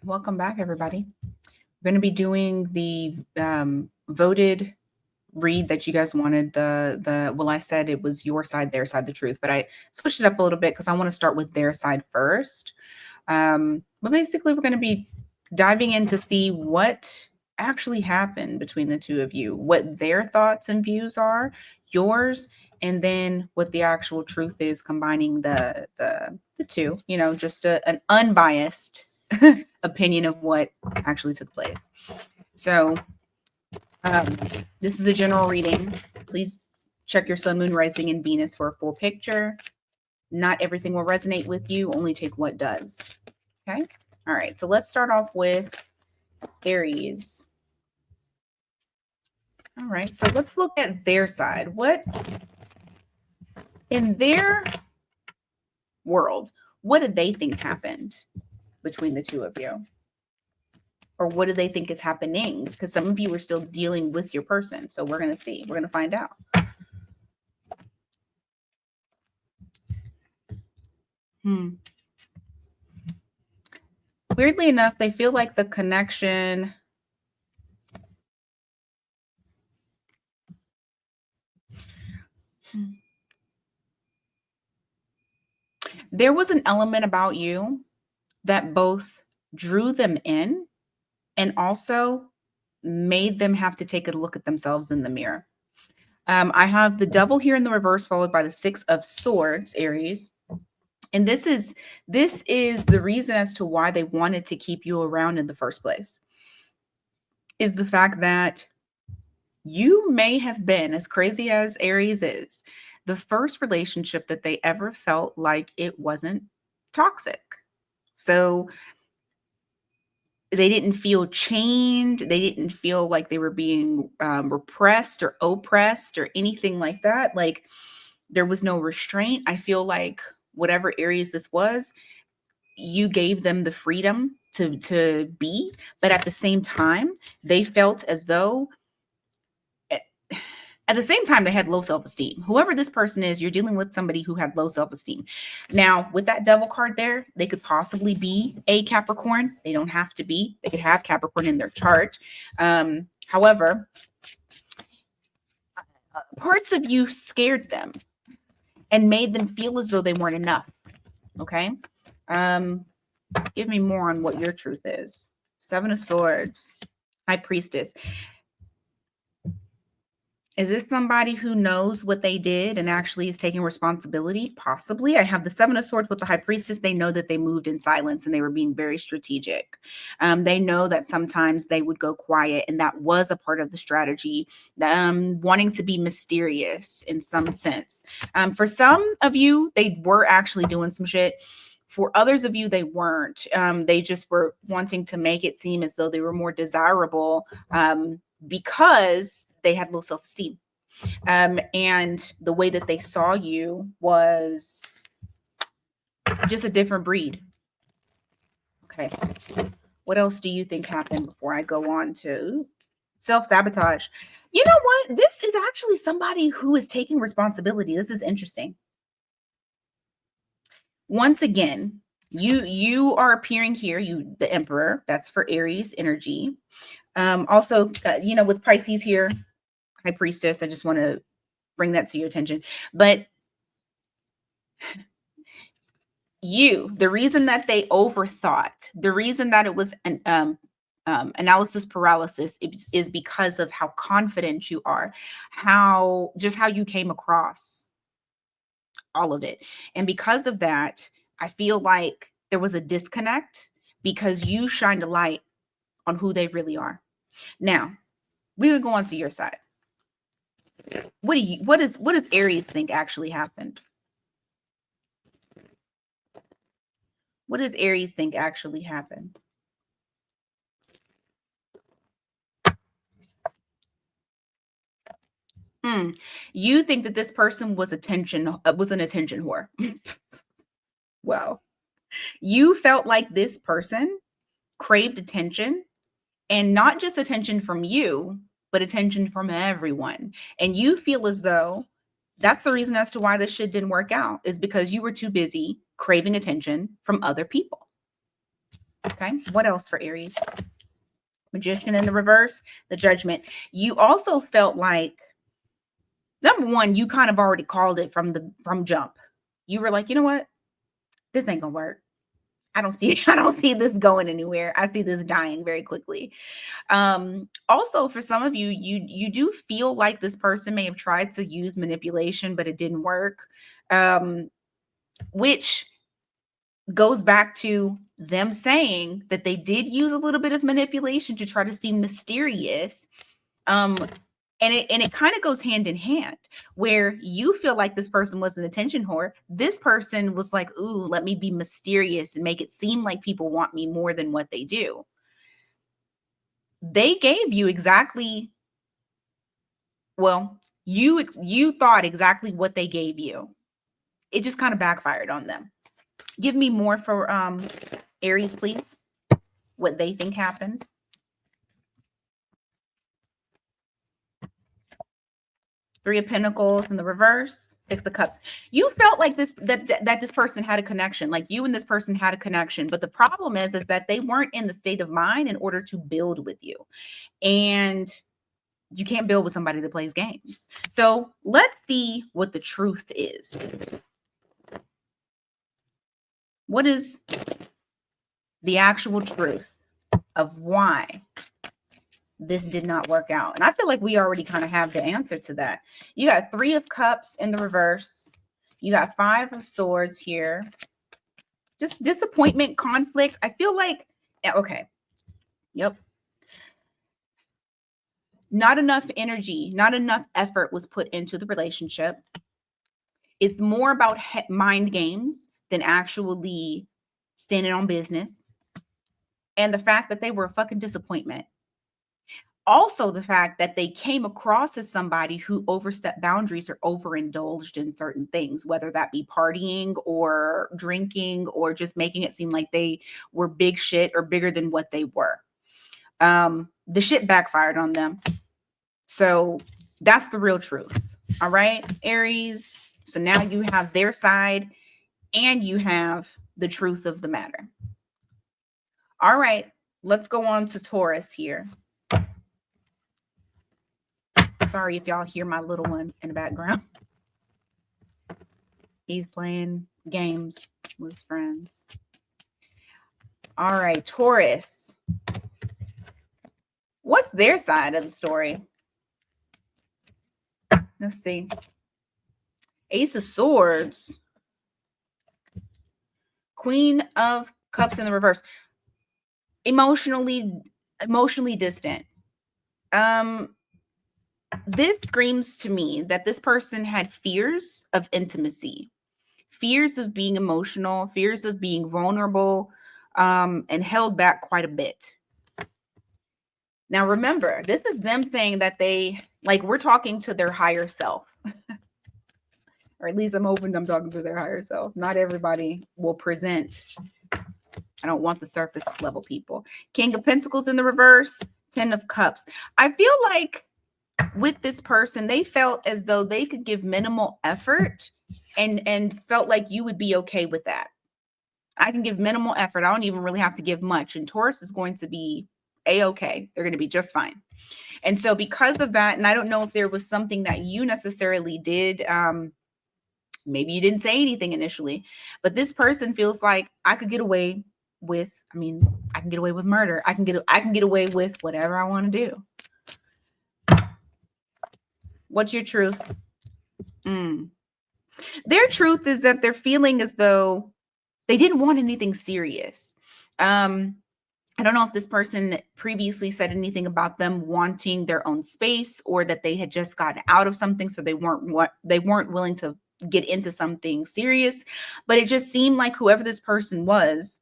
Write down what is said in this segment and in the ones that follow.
Welcome back, everybody. We're going to be doing the voted read that you guys wanted. Well, I said it was your side, their side, the truth, but I switched it up a little bit because I want to start with their side first. But basically, we're going to be diving in to see what actually happened between the two of you, what their thoughts and views are, yours, and then what the actual truth is, combining the two. Just an unbiased opinion of what actually took place. So, um, this is the general reading. Please check your sun, moon, rising, and Venus for a full picture. Not everything will resonate with you, only take what does. Okay? All right, so let's start off with Aries. All right, so let's look at their side. What in their world, what did they think happened between the two of you? Or what do they think is happening? Because some of you are still dealing with your person. So we're going to see. We're going to find out. Weirdly enough, they feel like the connection there was an element about you that both drew them in and also made them have to take a look at themselves in the mirror. I have the Devil here in the reverse, followed by the Six of Swords, Aries. And this is the reason as to why they wanted to keep you around in the first place, is the fact that you may have been, as crazy as Aries is, the first relationship that they ever felt like it wasn't toxic. So they didn't feel chained. They didn't feel like they were being repressed or oppressed or anything like that. Like, there was no restraint. I feel like whatever Aries this was, you gave them the freedom to be, but at the same time, they felt as though at the same time they had low self-esteem. Whoever this person is, you're dealing with somebody who had low self-esteem. Now, with that Devil card there, they could possibly be a Capricorn. They don't have to be. They could have Capricorn in their chart. However, parts of you scared them and made them feel as though they weren't enough. Okay? Give me more on what your truth is. Seven of Swords, High Priestess. Is this somebody who knows what they did and actually is taking responsibility? Possibly. I have the Seven of Swords with the High Priestess. They know that they moved in silence and they were being very strategic. They know that sometimes they would go quiet, and that was a part of the strategy, wanting to be mysterious in some sense. For some of you, they were actually doing some shit. For others of you, they weren't. They just were wanting to make it seem as though they were more desirable because they had low self-esteem. And the way that they saw you was just a different breed. Okay. What else do you think happened before I go on to self-sabotage? You know what? This is actually somebody who is taking responsibility. This is interesting. Once again, you are appearing here, you the Emperor. That's for Aries energy. Also, with Pisces here, High Priestess, I just want to bring that to your attention. But the reason that they overthought, the reason that it was an analysis paralysis is because of how confident you are, how you came across, all of it. And because of that, I feel like there was a disconnect because you shined a light on who they really are. Now, we're gonna go on to your side. What does Aries think actually happened? What does Aries think actually happened? You think that this person was an attention whore. Wow. You felt like this person craved attention, and not just attention from you, but attention from everyone. And you feel as though that's the reason as to why this shit didn't work out, is because you were too busy craving attention from other people. Okay. What else for Aries? Magician in the reverse, the Judgment. You also felt like, number one, you kind of already called it from jump. You were like, you know what? This ain't gonna work. I don't see this going anywhere. I see this dying very quickly. Also for some of you, you do feel like this person may have tried to use manipulation, but it didn't work. Which goes back to them saying that they did use a little bit of manipulation to try to seem mysterious. Um, and it kind of goes hand in hand where you feel like this person was an attention whore. This person was like, ooh, let me be mysterious and make it seem like people want me more than what they do. They gave you exactly, well, you thought exactly what they gave you. It just kind of backfired on them. Give me more for Aries, please. What they think happened. Three of Pentacles in the reverse, Six of Cups. You felt like that this person had a connection, like you and this person had a connection. But the problem is that they weren't in the state of mind in order to build with you. And you can't build with somebody that plays games. So let's see what the truth is. What is the actual truth of why this did not work out? And I feel like we already kind of have the answer to that. You got Three of Cups in the reverse. You got Five of Swords here. Just disappointment, conflict. I feel like, okay. Yep. Not enough energy, not enough effort was put into the relationship. It's more about mind games than actually standing on business. And the fact that they were a fucking disappointment. Also, the fact that they came across as somebody who overstepped boundaries or overindulged in certain things, whether that be partying or drinking or just making it seem like they were big shit or bigger than what they were. The shit backfired on them. So that's the real truth. All right, Aries. So now you have their side and you have the truth of the matter. All right, let's go on to Taurus here. Sorry if y'all hear my little one in the background. He's playing games with his friends. All right, Taurus. What's their side of the story? Let's see. Ace of Swords. Queen of Cups in the reverse. Emotionally distant. This screams to me that this person had fears of intimacy, fears of being emotional, fears of being vulnerable, and held back quite a bit. Now, remember, this is them saying that we're talking to their higher self. Or at least I'm hoping I'm talking to their higher self. Not everybody will present. I don't want the surface level people. King of Pentacles in the reverse, Ten of Cups. I feel like with this person, they felt as though they could give minimal effort and felt like you would be okay with that. I can give minimal effort. I don't even really have to give much. And Taurus is going to be a-okay. They're going to be just fine. And so because of that, and I don't know if there was something that you necessarily did, maybe you didn't say anything initially, but this person feels like I could get away with, I can get away with murder. I can get away with whatever I want to do. What's your truth? Their truth is that they're feeling as though they didn't want anything serious. I don't know if this person previously said anything about them wanting their own space or that they had just gotten out of something, so they weren't willing to get into something serious. But it just seemed like whoever this person was,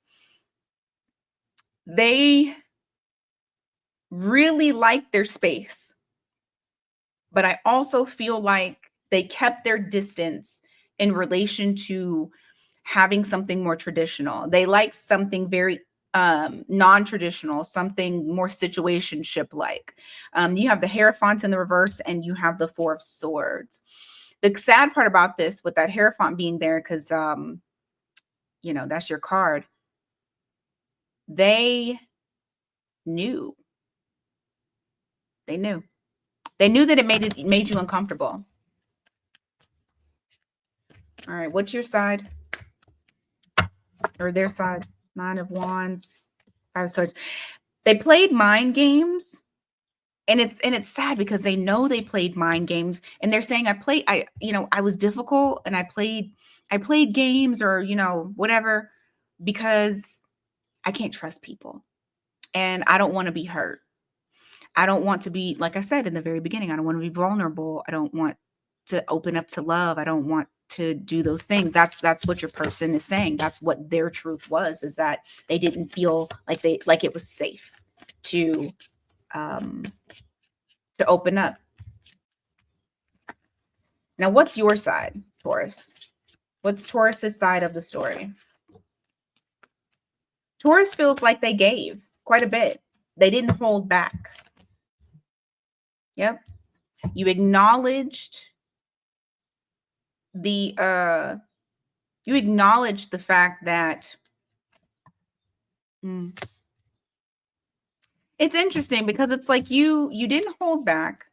they really liked their space. But I also feel like they kept their distance in relation to having something more traditional. They liked something very non-traditional, something more situationship like. You have the Hierophant in the reverse and you have the Four of Swords. The sad part about this with that Hierophant being there, because that's your card. They knew. They knew. They knew that it made you uncomfortable. All right, what's your side or their side? 9 of Wands, 5 of Swords. They played mind games, and it's sad because they know they played mind games, and they're saying I was difficult and I played games, or whatever, because I can't trust people and I don't want to be hurt. I don't want to be, like I said in the very beginning, I don't want to be vulnerable. I don't want to open up to love. I don't want to do those things. That's what your person is saying. That's what their truth was, is that they didn't feel like it was safe to open up. Now, what's your side, Taurus? What's Taurus's side of the story? Taurus feels like they gave quite a bit. They didn't hold back. Yep. You acknowledged the fact that it's interesting because it's like you didn't hold back.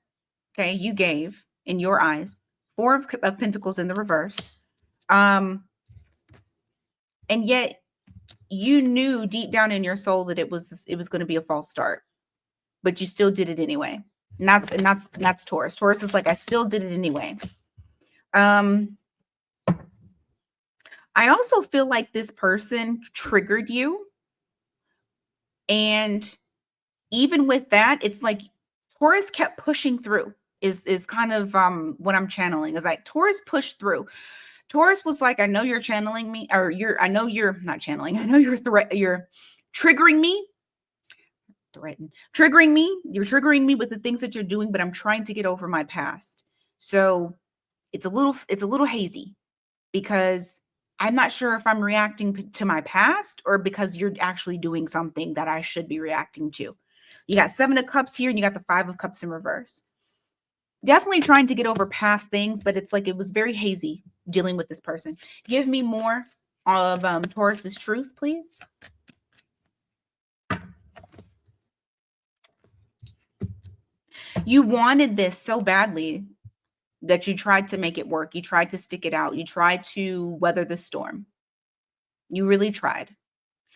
Okay, you gave in your eyes. 4 of Pentacles in the reverse. And yet you knew deep down in your soul that it was going to be a false start, but you still did it anyway. And that's Taurus. Taurus is like, I still did it anyway. I also feel like this person triggered you. And even with that, it's like Taurus kept pushing through is kind of what I'm channeling, is like Taurus pushed through. Taurus was like, I know you're channeling me, or I know you're not channeling. I know you're triggering me. Triggering me. You're triggering me with the things that you're doing, but I'm trying to get over my past. So it's a little hazy, because I'm not sure if I'm reacting to my past or because you're actually doing something that I should be reacting to. You got 7 of Cups here and you got the 5 of Cups in reverse. Definitely trying to get over past things, but it's like it was very hazy dealing with this person. Give me more of Taurus's truth, please. You wanted this so badly that you tried to make it work. You tried to stick it out. You tried to weather the storm. You really tried.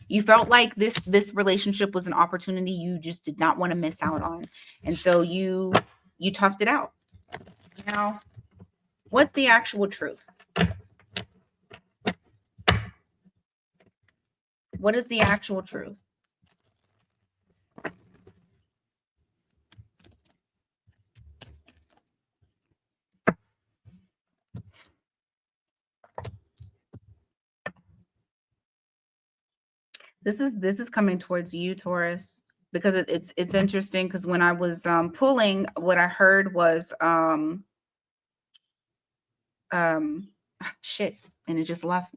You felt like this relationship was an opportunity you just did not want to miss out on. And so you toughed it out. Now, what's the actual truth? What is the actual truth? This is coming towards you, Taurus, because it's interesting, because when I was pulling, what I heard was shit, and it just left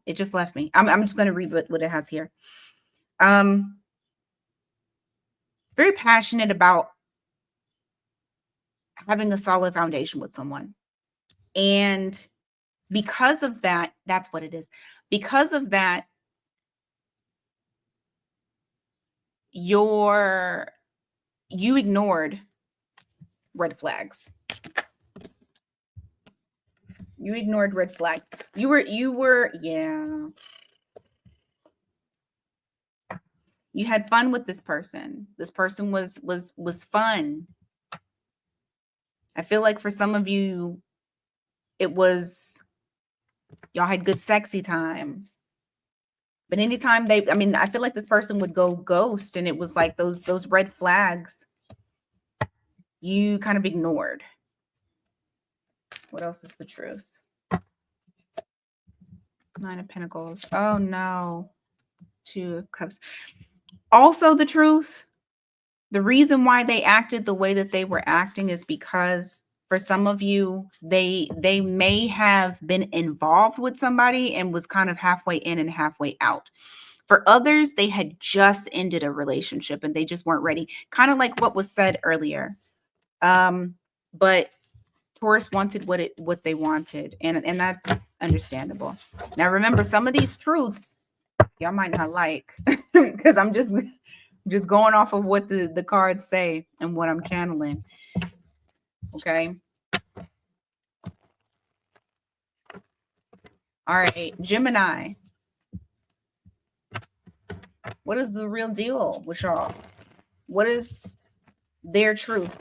me. I'm just going to read what it has here. Very passionate about having a solid foundation with someone, and because of that, that's what it is. Because of that, you ignored red flags. You ignored red flags. You were, yeah. You had fun with this person. This person was fun. I feel like for some of you, it was, y'all had good sexy time. But anytime I feel like this person would go ghost, and it was like those red flags you kind of ignored. What else is the truth? 9 of Pentacles. Oh no. 2 of Cups. Also the truth, the reason why they acted the way that they were acting is because for some of you, they may have been involved with somebody and was kind of halfway in and halfway out. For others, they had just ended a relationship and they just weren't ready. Kind of like what was said earlier. But Taurus wanted what they wanted, and that's understandable. Now remember, some of these truths, y'all might not like because I'm just going off of what the cards say and what I'm channeling. Okay. All right, Gemini. What is the real deal with y'all? What is their truth?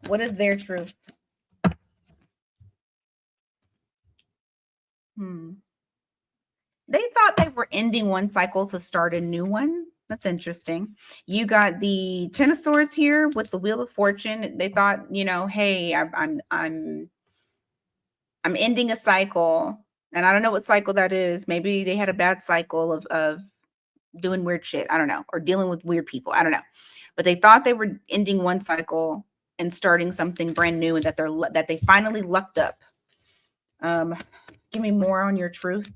What is their truth? They thought they were ending one cycle to start a new one. That's interesting. You got the Ten of Swords here with the Wheel of Fortune. They thought, hey, I'm ending a cycle, and I don't know what cycle that is. Maybe they had a bad cycle of doing weird shit. I don't know, or dealing with weird people. I don't know, but they thought they were ending one cycle and starting something brand new, and that they finally lucked up. Give me more on your truth.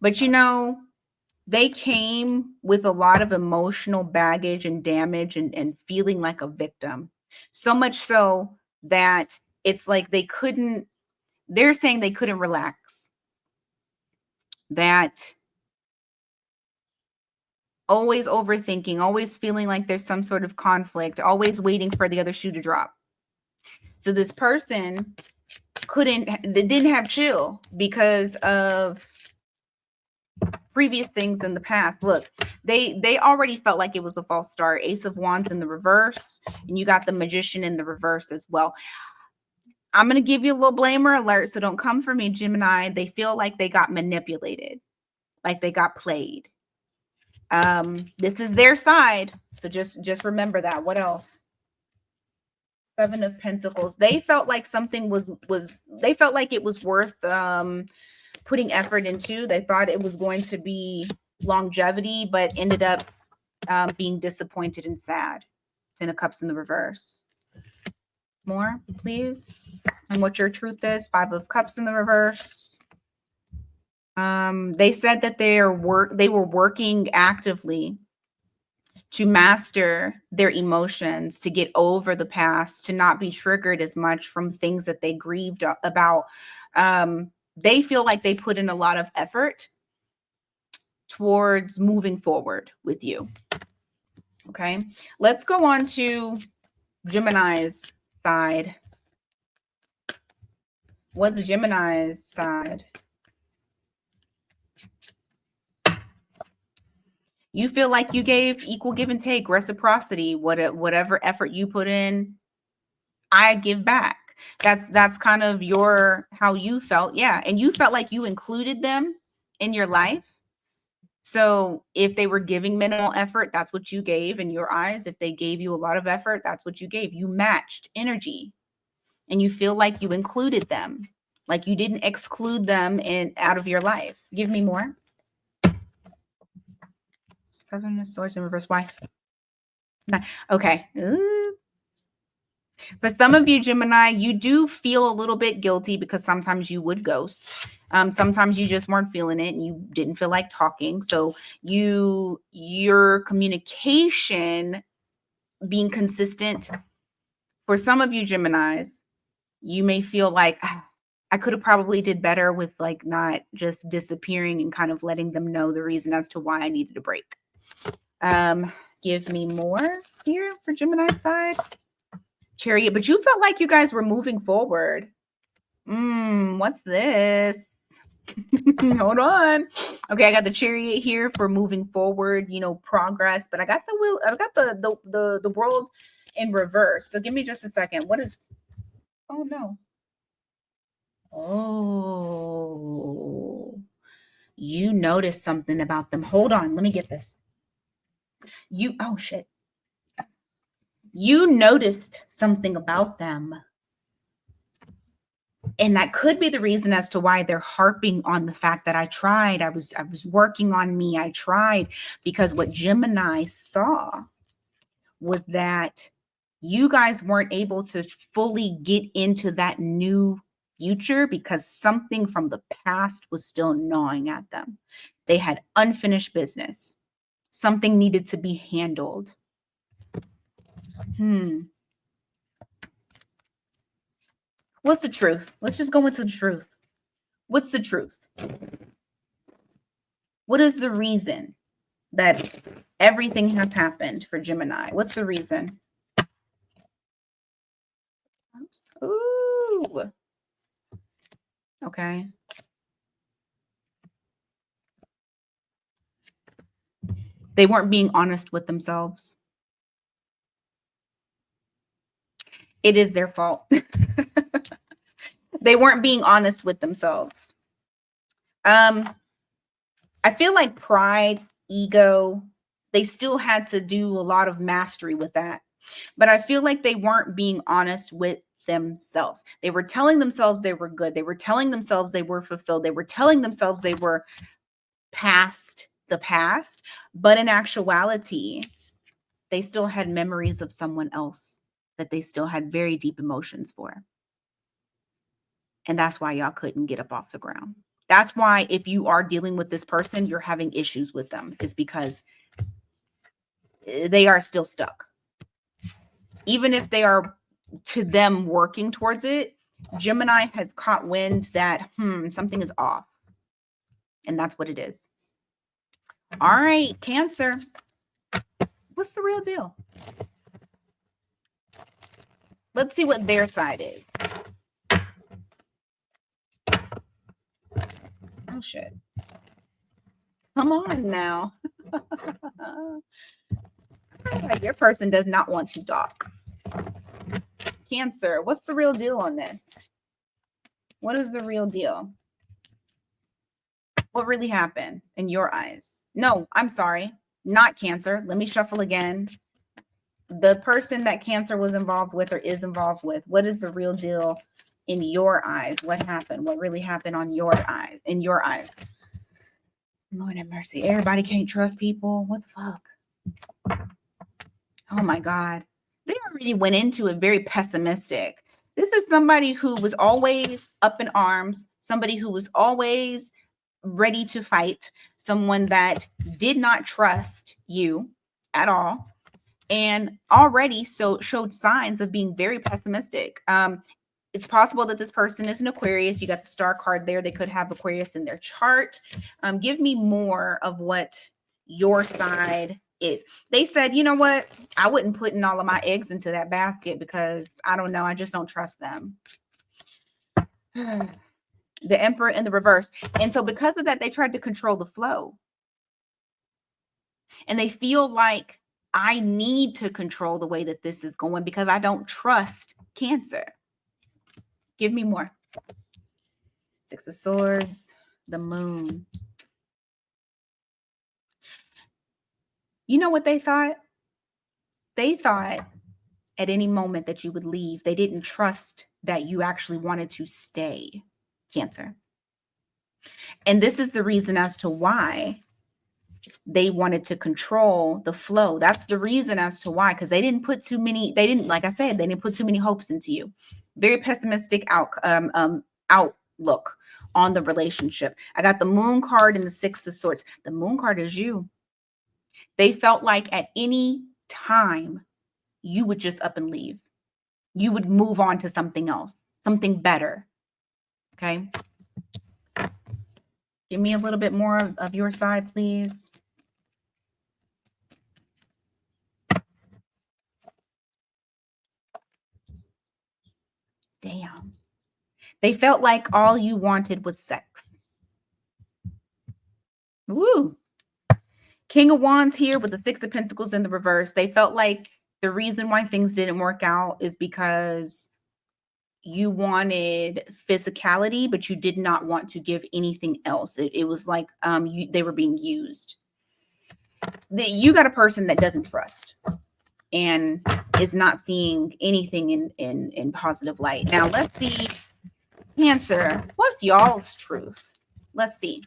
But they came with a lot of emotional baggage and damage and feeling like a victim. So much so that it's like they're saying they couldn't relax. That always overthinking, always feeling like there's some sort of conflict, always waiting for the other shoe to drop. So this person didn't have chill because of previous things in the past. Look, they already felt like it was a false start. Ace of Wands in the reverse, and you got the Magician in the reverse as well. I'm going to give you a little blamer alert, so don't come for me, Gemini. They feel like they got manipulated, like they got played. This is their side, so just remember that. What else? Seven of Pentacles. They felt like something they felt like it was worth putting effort into. They thought it was going to be longevity, but ended up being disappointed and sad. Ten of Cups in the reverse. More, please. And what your truth is. Five of Cups in the reverse. They said that they were working actively to master their emotions, to get over the past, to not be triggered as much from things that they grieved about. They feel like they put in a lot of effort towards moving forward with you. Okay, let's go on to Gemini's side. What's Gemini's side? You feel like you gave equal give and take, reciprocity, whatever effort you put in, I give back. That's kind of how you felt. Yeah. And you felt like you included them in your life. So if they were giving minimal effort, that's what you gave in your eyes. If they gave you a lot of effort, that's what you gave. You matched energy, and you feel like you included them, like you didn't exclude them out of your life. Give me more. Seven of Swords in reverse. Why? Okay. For some of you, Gemini, you do feel a little bit guilty because sometimes you would ghost. Sometimes you just weren't feeling it and you didn't feel like talking. So your communication being consistent. For some of you, Geminis, you may feel like I could have probably did better with like not just disappearing and kind of letting them know the reason as to why I needed a break. Give me more here for Gemini's side. Chariot, but you felt like you guys were moving forward. What's this? Hold on. Okay, I got the Chariot here for moving forward, progress, but I got the wheel, I got the World in reverse. So give me just a second. What is Oh no. Oh. You noticed something about them. Hold on, let me get this. Oh shit. You noticed something about them. And that could be the reason as to why they're harping on the fact that I tried. I was working on me. I tried, because what Gemini saw was that you guys weren't able to fully get into that new future because something from the past was still gnawing at them. They had unfinished business. Something needed to be handled. What's the truth? Let's just go into the truth. What's the truth? What is the reason that everything has happened for Gemini? What's the reason? Oops. Ooh. Okay. They weren't being honest with themselves. It is their fault. They weren't being honest with themselves. I feel like pride, ego, they still had to do a lot of mastery with that. But I feel like they weren't being honest with themselves. They were telling themselves they were good. They were telling themselves they were fulfilled. They were telling themselves they were past the past. But in actuality, they still had memories of someone else that they still had very deep emotions for. And that's why y'all couldn't get up off the ground. That's why if you are dealing with this person, you're having issues with them, is because they are still stuck. Even if they are, to them, working towards it, Gemini has caught wind that something is off. And that's what it is. All right, Cancer. What's the real deal? Let's see what their side is. Oh, shit. Come on now. Your person does not want to talk. Cancer, what's the real deal on this? What is the real deal? What really happened in your eyes? No, I'm sorry. Not Cancer. Let me shuffle again. The person that Cancer was involved with or is involved with, what is the real deal in your eyes? What happened? What really happened on your eyes? In your eyes? Lord have mercy. Everybody can't trust people. What the fuck? Oh my God. They already went into it very pessimistic. This is somebody who was always up in arms, somebody who was always ready to fight, someone that did not trust you at all, and already showed signs of being very pessimistic. It's possible that this person is an Aquarius. You got the star card there. They could have Aquarius in their chart. Give me more of what your side is. They said, you know what? I wouldn't put in all of my eggs into that basket because I don't know. I just don't trust them. The Emperor in the reverse. And so because of that, they tried to control the flow. And they feel like I need to control the way that this is going because I don't trust Cancer. Give me more. Six of Swords, the Moon. You know what they thought? They thought at any moment that you would leave. They didn't trust that you actually wanted to stay, Cancer. And this is the reason as to why they wanted to control the flow. That's the reason as to why, because they didn't put too many, like I said, they didn't put too many hopes into you. Very pessimistic outlook on the relationship. I got the Moon card and the Six of Swords. The Moon card is you. They felt like at any time you would just up and leave. You would move on to something else, something better. Okay. Give me a little bit more of your side, please. Damn. They felt like all you wanted was sex. Woo. King of Wands here with the Six of Pentacles in the reverse. They felt like the reason why things didn't work out is because you wanted physicality, but you did not want to give anything else. It was like they were being used. You got a person that doesn't trust and is not seeing anything in positive light. Now let's see, Cancer, what's y'all's truth? Let's see.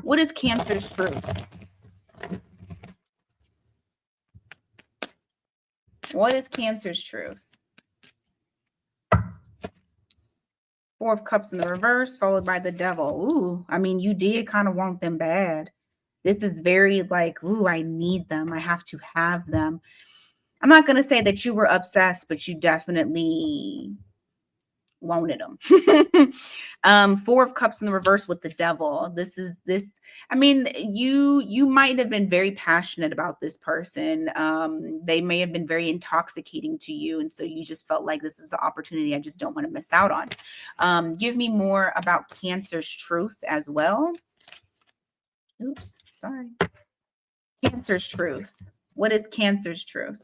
What is Cancer's truth? What is Cancer's truth? Four of Cups in the reverse, followed by the Devil. Ooh, I mean, you did kind of want them bad. This is very like, ooh, I need them. I have to have them. I'm not going to say that you were obsessed, but you definitely wanted them. Four of Cups in the reverse with the Devil. This. I mean, you might have been very passionate about this person. They may have been very intoxicating to you, and so you just felt like this is an opportunity I just don't want to miss out on. Give me more about Cancer's truth as well. Oops, sorry. Cancer's truth. What is Cancer's truth?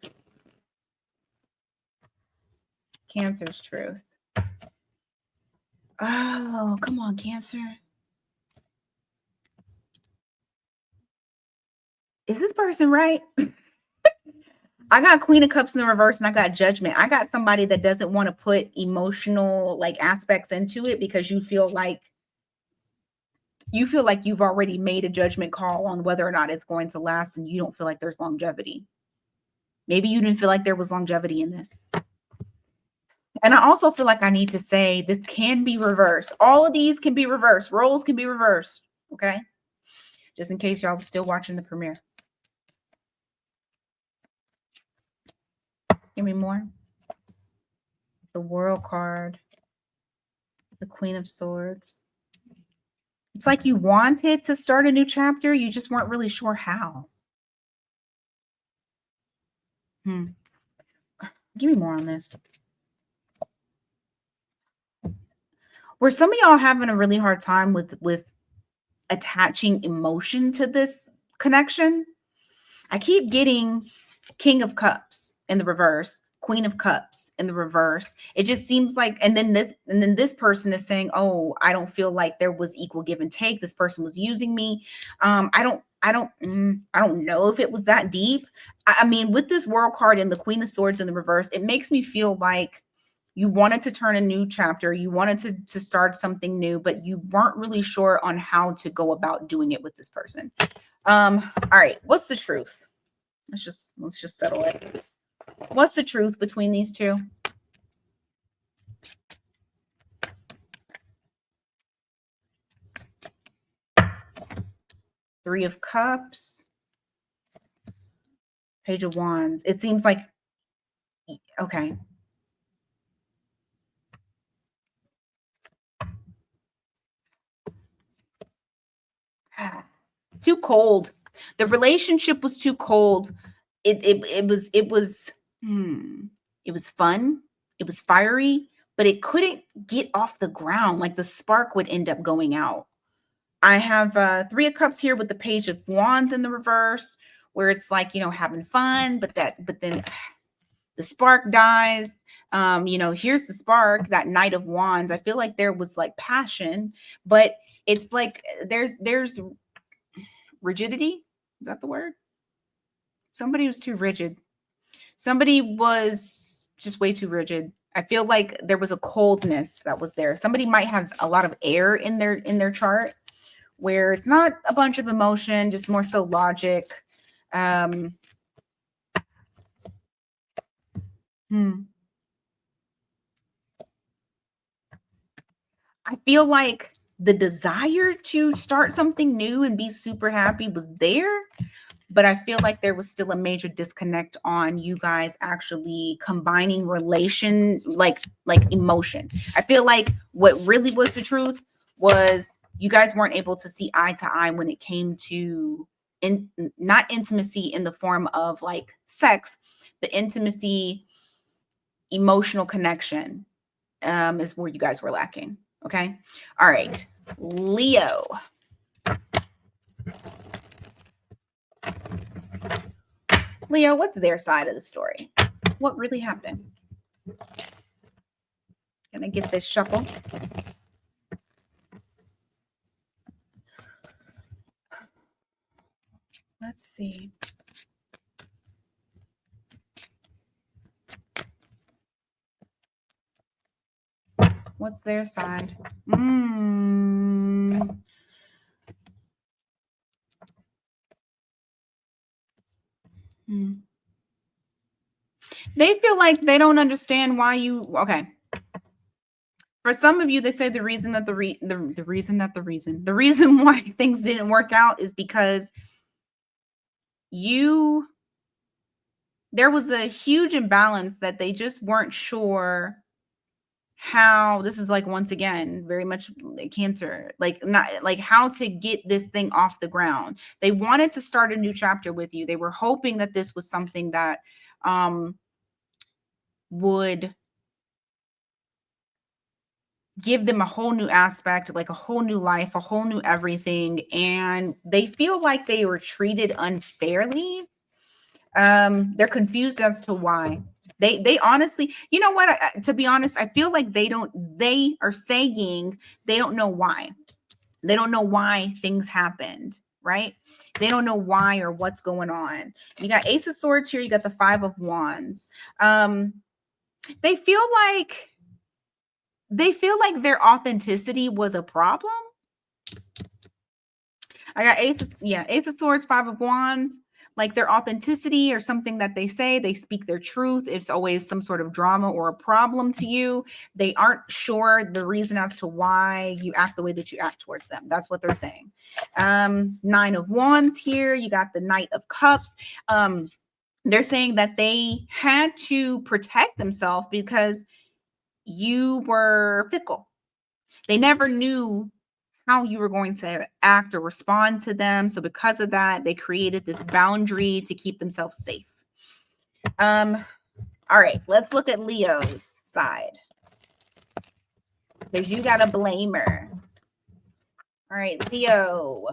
Cancer's truth. Oh, come on, Cancer. Is this person right? I got Queen of Cups in the reverse and I got Judgment. I got somebody that doesn't want to put emotional like aspects into it because you feel like you've already made a judgment call on whether or not it's going to last and you don't feel like there's longevity. Maybe you didn't feel like there was longevity in this. And I also feel like I need to say this can be reversed. All of these can be reversed. Roles can be reversed. Okay. Just in case y'all are still watching the premiere. Give me more. The World card. The Queen of Swords. It's like you wanted to start a new chapter. You just weren't really sure how. Give me more on this. Were some of y'all having a really hard time with attaching emotion to this connection? I keep getting King of Cups in the reverse, Queen of Cups in the reverse. It just seems like, and then this person is saying, "Oh, I don't feel like there was equal give and take. This person was using me." I don't know if it was that deep. I mean, with this World card and the Queen of Swords in the reverse, it makes me feel like you wanted to turn a new chapter. You wanted to start something new, but you weren't really sure on how to go about doing it with this person. All right. What's the truth? Let's just settle it. What's the truth between these two? Three of Cups. Page of Wands. It seems like, okay. Too cold. The relationship was too cold. It was fun. It was fiery, but it couldn't get off the ground. Like the spark would end up going out. I have Three of Cups here with the Page of Wands in the reverse, where it's like, having fun, but then the spark dies. Here's the spark, that Knight of Wands. I feel like there was like passion, but it's like there's rigidity. Is that the word? Somebody was too rigid. Somebody was just way too rigid. I feel like there was a coldness that was there. Somebody might have a lot of air in their chart where it's not a bunch of emotion, just more so logic. I feel like the desire to start something new and be super happy was there, but I feel like there was still a major disconnect on you guys actually combining relation, like emotion. I feel like what really was the truth was you guys weren't able to see eye to eye when it came to not intimacy in the form of like sex, but intimacy, emotional connection is where you guys were lacking. Okay. All right. Leo. Leo, what's their side of the story? What really happened? Can I get this shuffle? Let's see. What's their side? They feel like they don't understand why you, okay. For some of you, they say the reason why things didn't work out is because you there was a huge imbalance that they just weren't sure how. This is like, once again, very much like Cancer, like, not like how to get this thing off the ground. They wanted to start a new chapter with you. They were hoping that this was something that um would give them a whole new aspect, like a whole new life, a whole new everything, and they feel like they were treated unfairly. They're confused as to why. They honestly, you know what, to be honest, I feel like they are saying they don't know why. They don't know why things happened, right? They don't know why or what's going on. You got Ace of Swords here, you got the Five of Wands. They feel like their authenticity was a problem. I got Ace of Swords, Five of Wands. Like, their authenticity or something that they say, they speak their truth. It's always some sort of drama or a problem to you. They aren't sure the reason as to why you act the way that you act towards them. That's what they're saying. Nine of Wands here. You got the Knight of Cups. They're saying that they had to protect themselves because you were fickle. They never knew how you were going to act or respond to them. So because of that, they created this boundary to keep themselves safe. All right, let's look at Leo's side. Because you got a blamer. All right, Leo.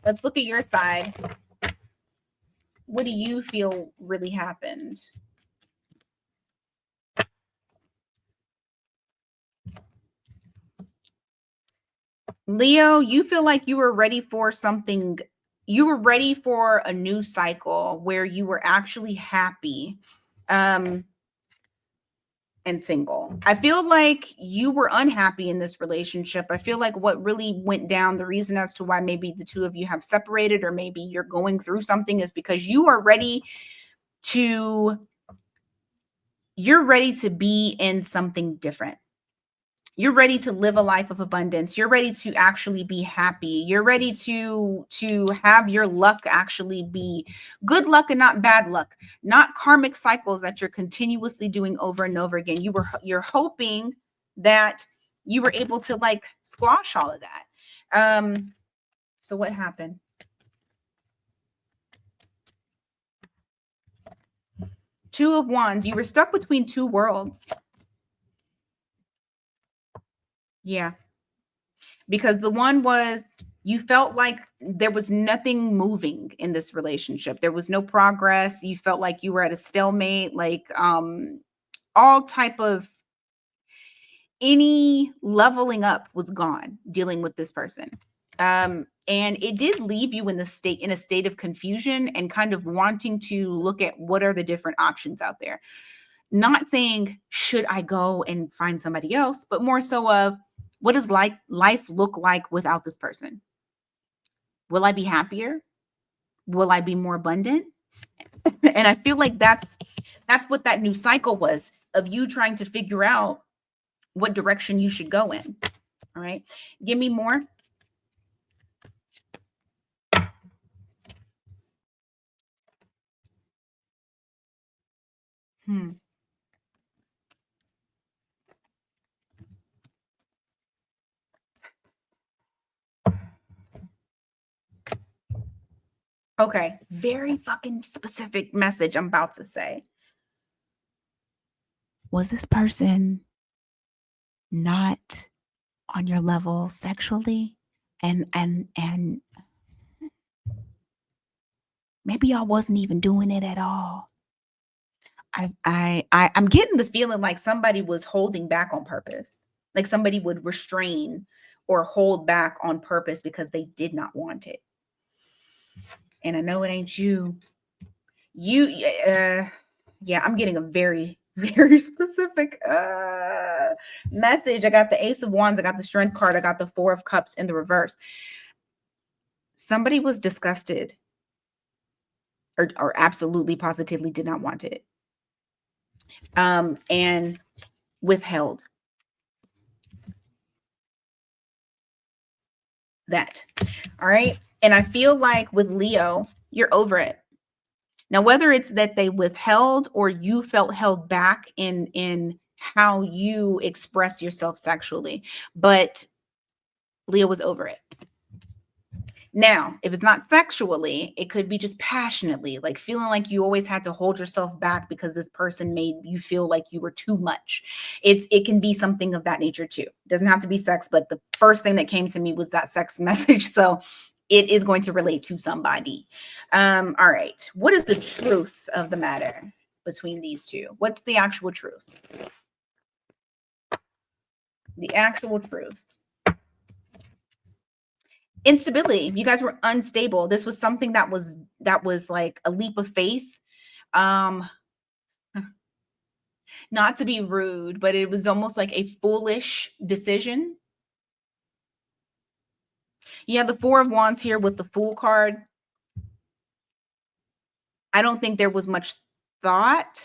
Let's look at your side. What do you feel really happened? Leo, you feel like you were ready for something. You were ready for a new cycle where you were actually happy and single. I feel like you were unhappy in this relationship. I feel like what really went down, the reason as to why maybe the two of you have separated or maybe you're going through something, is because you're ready to be in something different. You're ready to live a life of abundance. You're ready to actually be happy. You're ready to have your luck actually be good luck and not bad luck, not karmic cycles that you're continuously doing over and over again. You're hoping that you were able to like squash all of that. So what happened? Two of Wands. You were stuck between two worlds. Yeah. Because the one was, you felt like there was nothing moving in this relationship. There was no progress. You felt like you were at a stalemate, like all type of any leveling up was gone dealing with this person. And it did leave you in a state of confusion and kind of wanting to look at what are the different options out there. Not saying, should I go and find somebody else, but more so of, what does life look like without this person? Will I be happier? Will I be more abundant? And I feel like that's what that new cycle was, of you trying to figure out what direction you should go in. All right. Give me more. Okay. Very fucking specific message I'm about to say. Was this person not on your level sexually? And maybe y'all wasn't even doing it at all. I'm getting the feeling like somebody was holding back on purpose. Like somebody would restrain or hold back on purpose because they did not want it. And I know it ain't you. Yeah, I'm getting a very, very specific message. I got the Ace of Wands, I got the Strength card, I got the Four of Cups in the reverse. Somebody was disgusted or absolutely positively did not want it. And withheld that. All right. And I feel like with Leo, you're over it. Now, whether it's that they withheld or you felt held back in how you express yourself sexually, but Leo was over it. Now, if it's not sexually, it could be just passionately, like feeling like you always had to hold yourself back because this person made you feel like you were too much. It can be something of that nature too. It doesn't have to be sex, but the first thing that came to me was that sex message. So it is going to relate to somebody. All right. What is the truth of the matter between these two? What's the actual truth? The actual truth. Instability. You guys were unstable. This was something that was like a leap of faith. Not to be rude, but it was almost like a foolish decision. You have the Four of Wands here with the Fool card. I don't think there was much thought.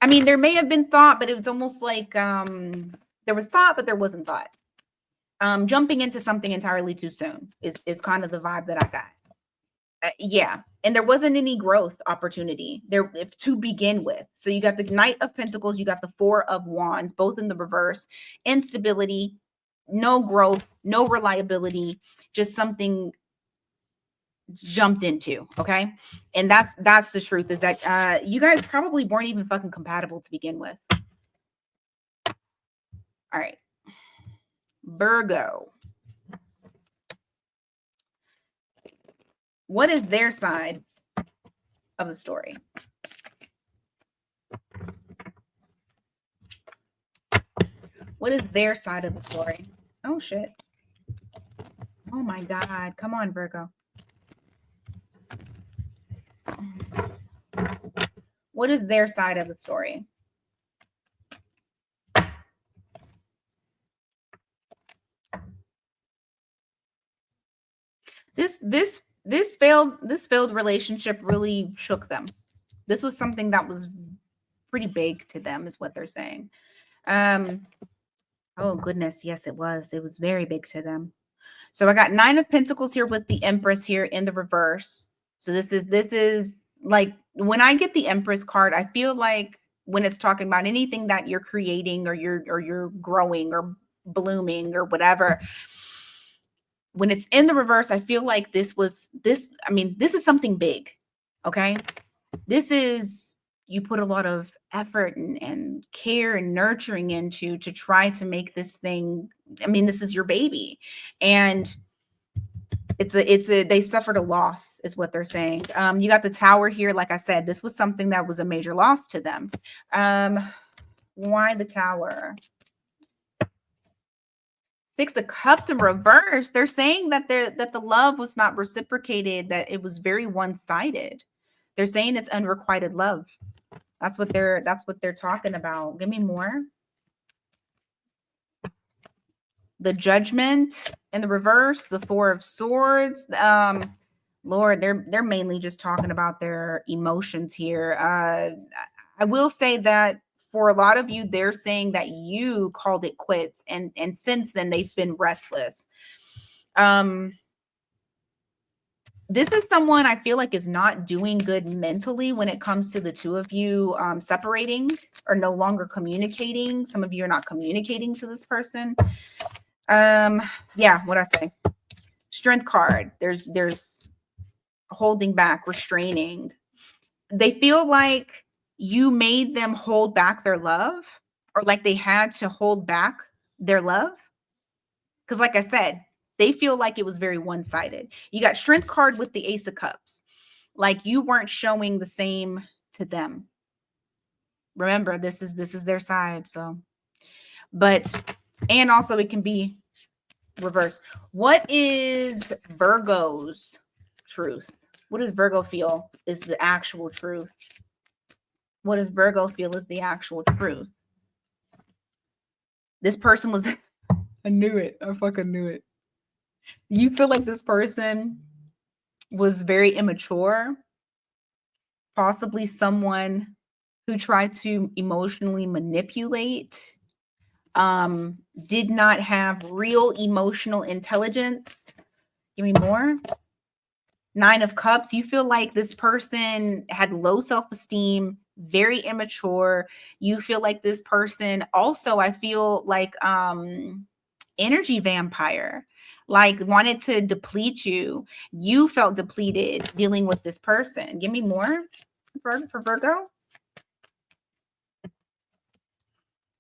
I mean, there may have been thought, but it was almost like there was thought, but there wasn't thought. Jumping into something entirely too soon is kind of the vibe that I got. Yeah. And there wasn't any growth opportunity there to begin with. So you got the Knight of Pentacles, you got the Four of Wands, both in the reverse. Instability, no growth, no reliability, just something jumped into. Okay. And that's the truth, is that you guys probably weren't even fucking compatible to begin with. All right. Virgo. What is their side of the story? What is their side of the story? Oh, shit. Oh, my God. Come on, Virgo. What is their side of the story? This failed relationship really shook them. This was something that was pretty big to them, is what they're saying. Oh goodness, yes, it was. It was very big to them. So I got 9 of Pentacles here with the Empress here in the reverse. So this is like, when I get the Empress card, I feel like when it's talking about anything that you're creating or you're growing or blooming or whatever, when it's in the reverse, I feel like this is something big. Okay. This is, you put a lot of effort and care and nurturing into to try to make this thing. I mean, this is your baby, and they suffered a loss, is what they're saying. You got the Tower here. Like I said, this was something that was a major loss to them. Why the Tower? 6 of Cups in reverse. They're saying that the love was not reciprocated, that it was very one-sided. They're saying it's unrequited love. That's what they're talking about. Give me more. The Judgment in the reverse, the Four of Swords. Lord, they're mainly just talking about their emotions here. I will say that for a lot of you, they're saying that you called it quits, and since then they've been restless. This is someone I feel like is not doing good mentally when it comes to the two of you separating or no longer communicating. Some of you are not communicating to this person. Yeah, what I say? Strength card. There's holding back, restraining. They feel like you made them hold back their love, or like they had to hold back their love. Because like I said, they feel like it was very one-sided. You got Strength card with the Ace of Cups. Like you weren't showing the same to them. Remember, this is their side. So, and also it can be reverse. What is Virgo's truth? What does Virgo feel is the actual truth? What does Virgo feel is the actual truth? This person was, I knew it. I fucking knew it. You feel like this person was very immature, possibly someone who tried to emotionally manipulate, did not have real emotional intelligence. Give me more. Nine of Cups, you feel like this person had low self-esteem, very immature. You feel like this person also, I feel like energy vampire, like wanted to deplete you. You felt depleted dealing with this person. Give me more for Virgo.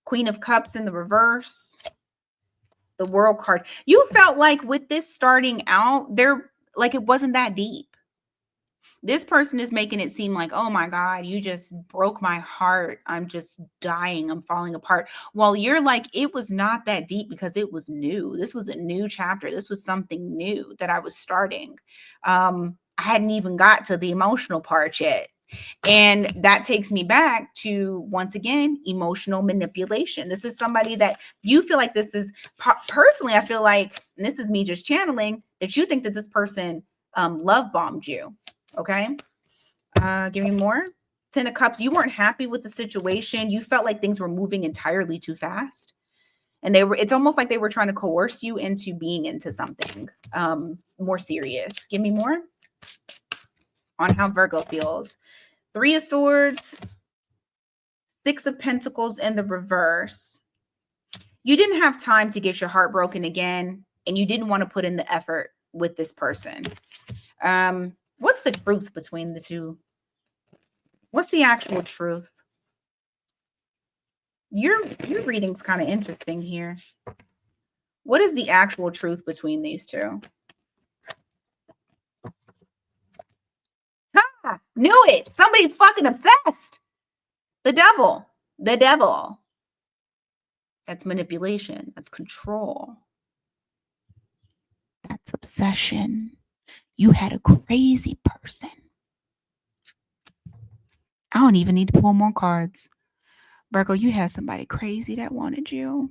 Queen of Cups in the reverse. The World card. You felt like with this starting out, there like it wasn't that deep. This person is making it seem like, oh my God, you just broke my heart. I'm just dying. I'm falling apart. While you're like, it was not that deep because it was new. This was a new chapter. This was something new that I was starting. I hadn't even got to the emotional part yet. And that takes me back to, once again, emotional manipulation. This is somebody that you feel like this is, personally, I feel like, and this is me just channeling, that you think that this person love bombed you. Okay. Give me more. Ten of Cups. You weren't happy with the situation. You felt like things were moving entirely too fast. And it's almost like they were trying to coerce you into being into something more serious. Give me more on how Virgo feels. Three of Swords, Six of Pentacles in the reverse. You didn't have time to get your heart broken again, and you didn't want to put in the effort with this person. What's the truth between the two? What's the actual truth? Your reading's kind of interesting here. What is the actual truth between these two? Ha! Knew it. Somebody's fucking obsessed. The devil. The devil. That's manipulation. That's control. That's obsession. You had a crazy person. I don't even need to pull more cards. Virgo, you had somebody crazy that wanted you.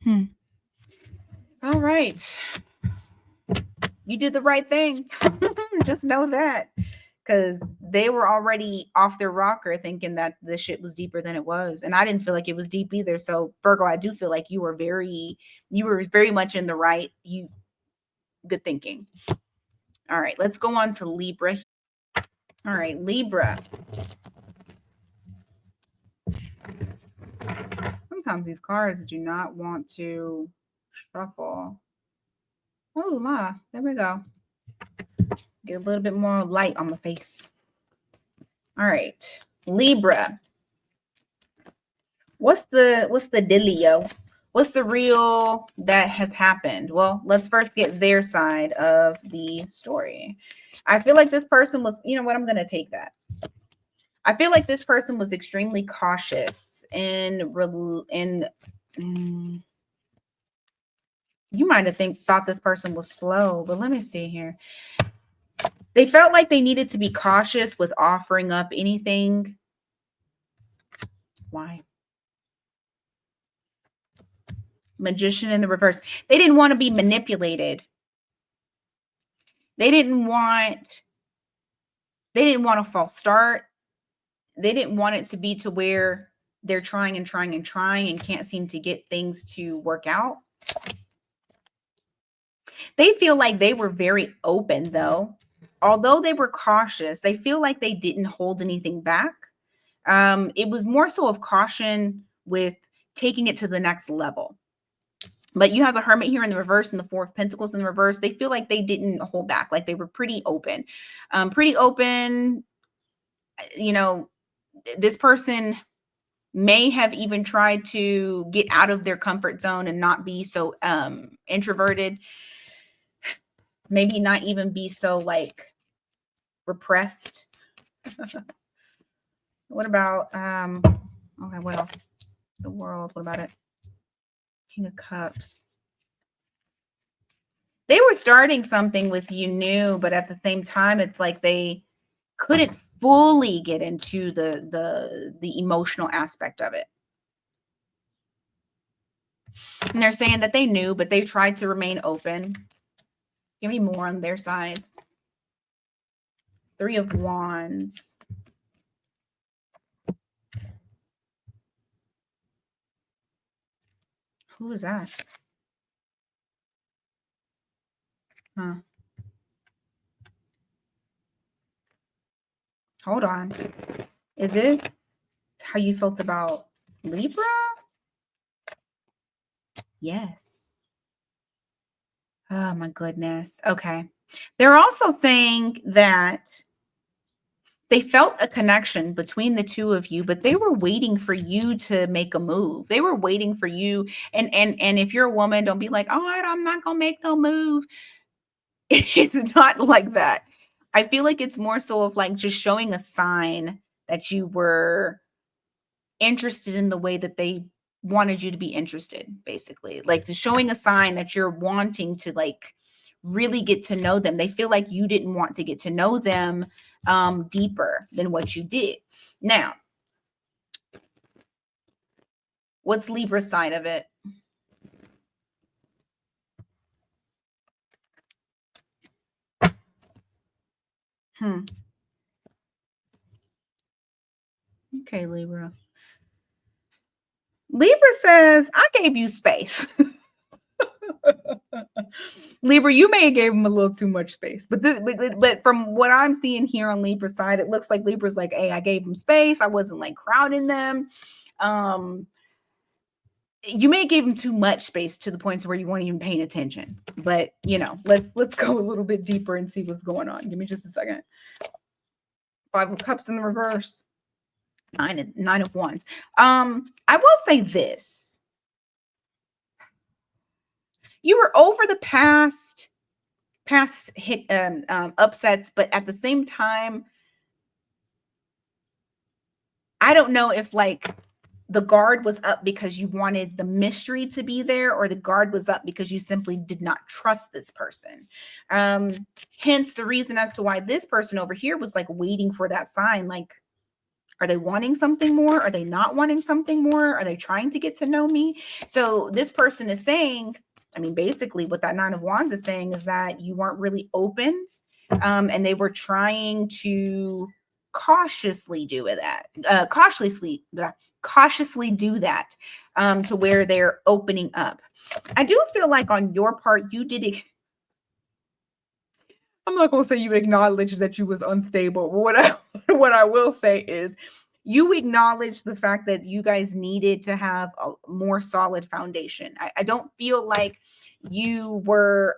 All right. You did the right thing. Just know that. Because they were already off their rocker thinking that the shit was deeper than it was. And I didn't feel like it was deep either. So Virgo, I do feel like you were very much in the right. Good thinking. All right, let's go on to Libra. All right, Libra. Sometimes these cards do not want to shuffle. Oh, la, there we go. Get a little bit more light on my face. All right, Libra. What's the dealio? What's the real that has happened? Well, let's first get their side of the story. I feel like this person was, you know what, I'm going to take that. I feel like this person was extremely cautious and you might have thought this person was slow, but let me see here. They felt like they needed to be cautious with offering up anything. Why? Magician in the reverse. They didn't want to be manipulated. They didn't want a false start. They didn't want it to be to where they're trying and trying and trying and can't seem to get things to work out. They feel like they were very open, though. Although they were cautious, they feel like they didn't hold anything back. It was more so of caution with taking it to the next level. But you have the Hermit here in the reverse and the Four of Pentacles in the reverse. They feel like they didn't hold back. Like they were pretty open. You know, this person may have even tried to get out of their comfort zone and not be so introverted. Maybe not even be so like repressed. What about okay, what else? The World. What about it? King of Cups. They were starting something with you new, but at the same time, it's like they couldn't fully get into the emotional aspect of it. And they're saying that they knew, but they tried to remain open. Give me more on their side. Three of Wands. Who is that? Huh. Hold on. Is this how you felt about Libra? Yes. Oh my goodness. Okay. They're also saying that they felt a connection between the two of you, but they were waiting for you to make a move. They were waiting for you. And if you're a woman, don't be like, "Oh, I'm not gonna make no move." It's not like that. I feel like it's more so of like just showing a sign that you were interested in the way that they wanted you to be interested, basically. Like the showing a sign that you're wanting to like really get to know them. They feel like you didn't want to get to know them deeper than what you did. Now, what's Libra's side of it? Hmm. Okay, Libra. Libra says, I gave you space. Libra, you may have gave him a little too much space, but from what I'm seeing here on Libra's side, it looks like Libra's like, hey, I gave him space. I wasn't like crowding them. Um, you may have gave him too much space to the point where you weren't even paying attention. But you know, let's go a little bit deeper and see what's going on. Give me just a second. Five of Cups in the reverse. Nine of Wands. I will say this. You were over the past hit upsets, but at the same time, I don't know if like the guard was up because you wanted the mystery to be there, or the guard was up because you simply did not trust this person. Um, Hence the reason as to why this person over here was like waiting for that sign. Like, are they wanting something more? Are they not wanting something more? Are they trying to get to know me? So this person is saying, I mean, basically what that Nine of Wands is saying is that you weren't really open, and they were trying to cautiously do that, cautiously do that, to where they're opening up. I do feel like on your part, you did it. I'm not gonna say you acknowledged that you was unstable. But what I will say is you acknowledge the fact that you guys needed to have a more solid foundation. I don't feel like you were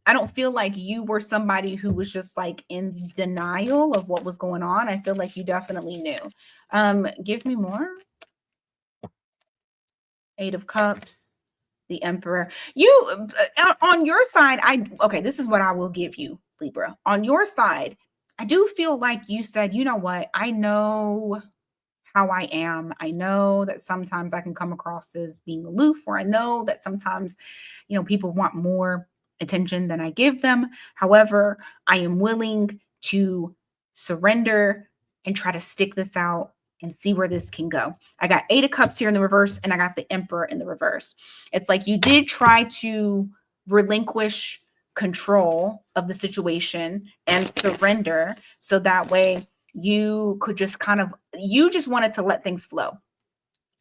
I don't feel like you were somebody who was just like in denial of what was going on. I feel like you definitely knew. Give me more. Eight of Cups, the Emperor. You on your side, okay, this is what I will give you, Libra. On your side, I do feel like you said, you know what? I know how I am. I know that sometimes I can come across as being aloof, or I know that sometimes, people want more attention than I give them. However, I am willing to surrender and try to stick this out and see where this can go. I got Eight of Cups here in the reverse, and I got the Emperor in the reverse. It's like you did try to relinquish control of the situation and surrender, so that way you could just you just wanted to let things flow,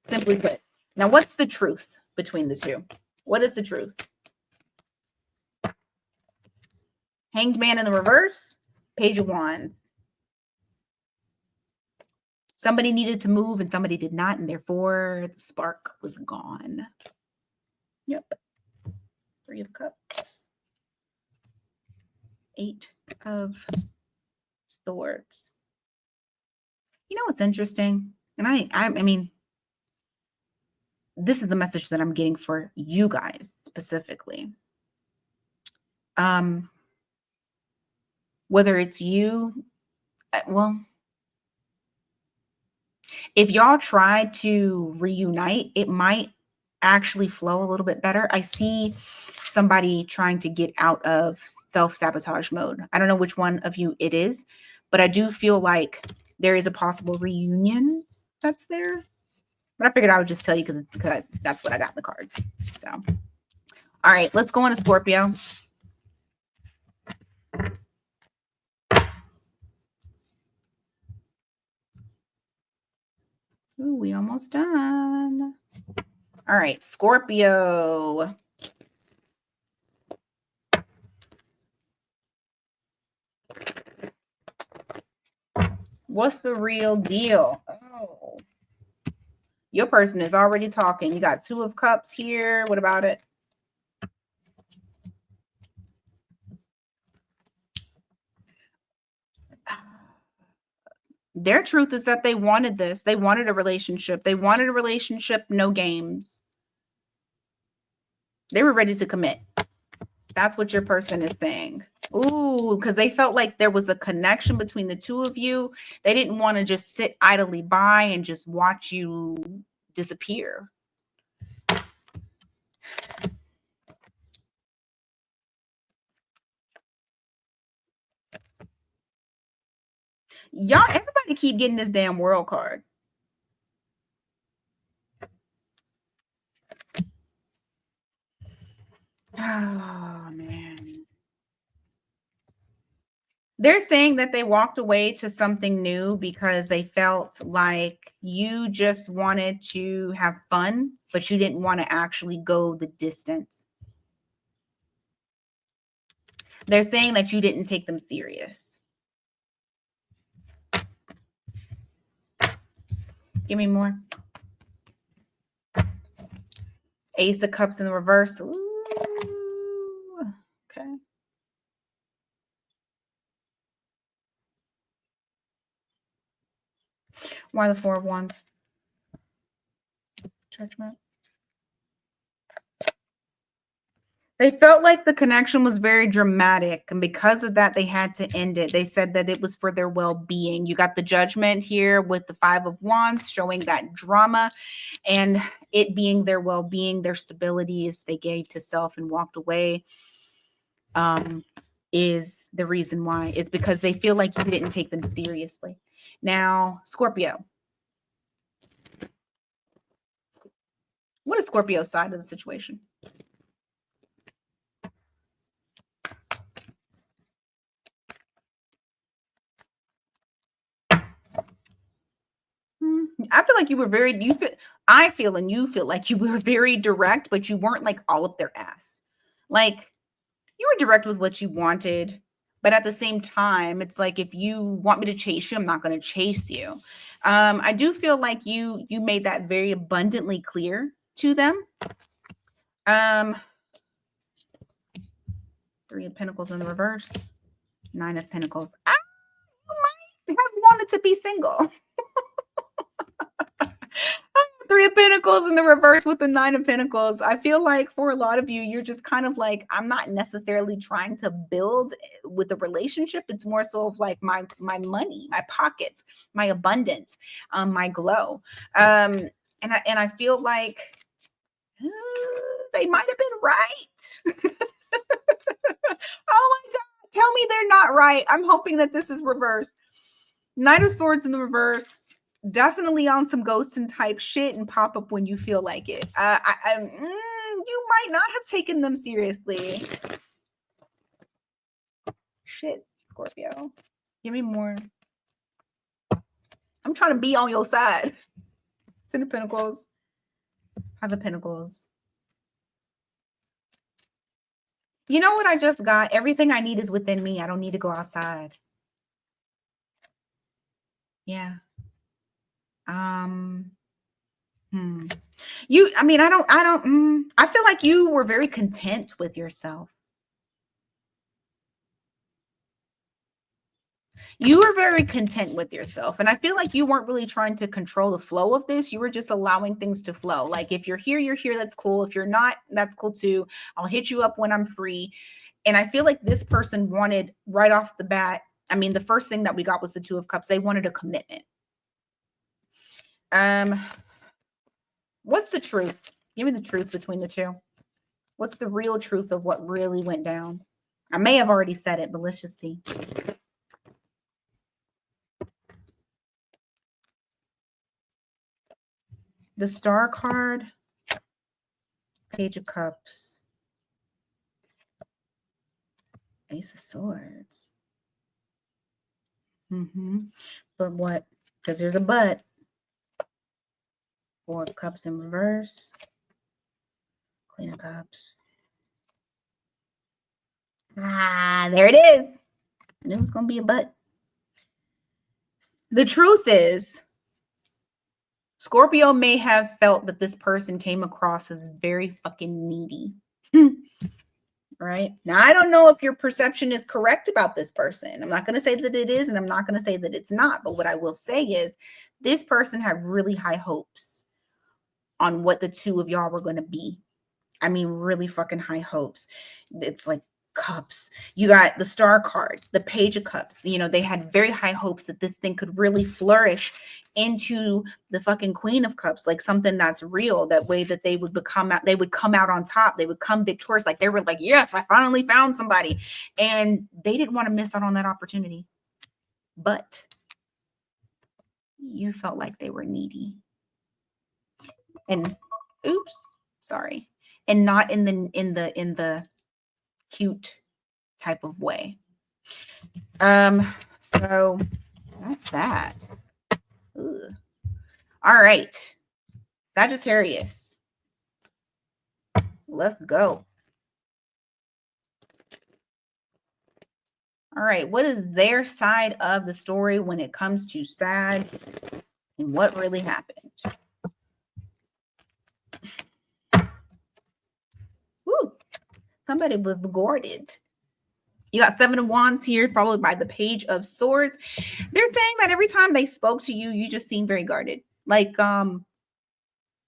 simply put. Now, what's the truth between the two? What is the truth? Hanged Man in the reverse, Page of Wands. Somebody needed to move and somebody did not, and therefore the spark was gone. Yep. Three of Cups. Eight of Swords. You know what's interesting? And I mean, this is the message that I'm getting for you guys specifically. Whether it's you, well, if y'all try to reunite, it might actually flow a little bit better. I see somebody trying to get out of self-sabotage mode. I don't know which one of you it is, but I do feel like there is a possible reunion that's there. But I figured I would just tell you because that's what I got in the cards. So, all right, let's go on to Scorpio. Ooh, we almost done. All right, Scorpio. What's the real deal? Oh, your person is already talking. You got 2 of Cups here. What about it? Their truth is that they wanted this. They wanted a relationship. They wanted a relationship, no games. They were ready to commit. That's what your person is saying. Ooh, because they felt like there was a connection between the 2 of you. They didn't want to just sit idly by and just watch you disappear. Y'all, everybody keep getting this damn world card. Oh, man. They're saying that they walked away to something new because they felt like you just wanted to have fun, but you didn't want to actually go the distance. They're saying that you didn't take them serious. Give me more. Ace of Cups in the reverse. Ooh. Okay. Why the 4 of Wands? Judgment. They felt like the connection was very dramatic, and because of that, they had to end it. They said that it was for their well-being. You got the Judgment here with the 5 of Wands showing that drama and it being their well-being, their stability, if they gave to self and walked away, is the reason why. It's because they feel like you didn't take them seriously. Now, Scorpio. What is Scorpio's side of the situation? I feel like you were very, I feel and you feel like you were very direct, but you weren't like all up their ass. Like you were direct with what you wanted, but at the same time, it's like if you want me to chase you, I'm not going to chase you. I do feel like you made that very abundantly clear to them. 3 of Pentacles in the reverse, 9 of Pentacles. I might have wanted to be single. 3 of Pentacles in the reverse with the 9 of Pentacles. I feel like for a lot of you, you're just kind of like, I'm not necessarily trying to build with a relationship. It's more so of like my money, my pockets, my abundance, my glow. And I feel like they might have been right. Oh my God. Tell me they're not right. I'm hoping that this is reverse. Knight of Swords in the reverse. Definitely on some ghosting type shit and pop up when you feel like it. You might not have taken them seriously. Shit, Scorpio. Give me more. I'm trying to be on your side. 10 of Pentacles. 5 of Pentacles. You know what I just got? Everything I need is within me. I don't need to go outside. Yeah. I feel like you were very content with yourself. You were very content with yourself. And I feel like you weren't really trying to control the flow of this. You were just allowing things to flow. Like if you're here, you're here. That's cool. If you're not, that's cool too. I'll hit you up when I'm free. And I feel like this person wanted right off the bat. I mean, the first thing that we got was the 2 of Cups. They wanted a commitment. What's the truth? Give me the truth between the two. What's the real truth of what really went down? I may have already said it, but let's just see. The Star card, Page of Cups, Ace of Swords. But what? Because there's a but. 4 of Cups in reverse, Queen of Cups. There it is. I knew it was going to be a but. The truth is, Scorpio may have felt that this person came across as very fucking needy. Right? Now, I don't know if your perception is correct about this person. I'm not going to say that it is, and I'm not going to say that it's not. But what I will say is this person had really high hopes on what the two of y'all were going to be. I mean, really fucking high hopes. It's like cups. You got the star card, the page of cups. You know, they had very high hopes that this thing could really flourish into the fucking queen of cups, like something that's real, that way that they would become out, they would come out on top, they would come victorious, like they were like, yes, I finally found somebody. And they didn't want to miss out on that opportunity. But you felt like they were needy. And oops, sorry. And not in the cute type of way. So that's that. Ugh. All right, Sagittarius, let's go. All right, what is their side of the story when it comes to Sag and what really happened? Woo, somebody was guarded. You got 7 of Wands here, followed by the Page of Swords. They're saying that every time they spoke to you, you just seemed very guarded. Like,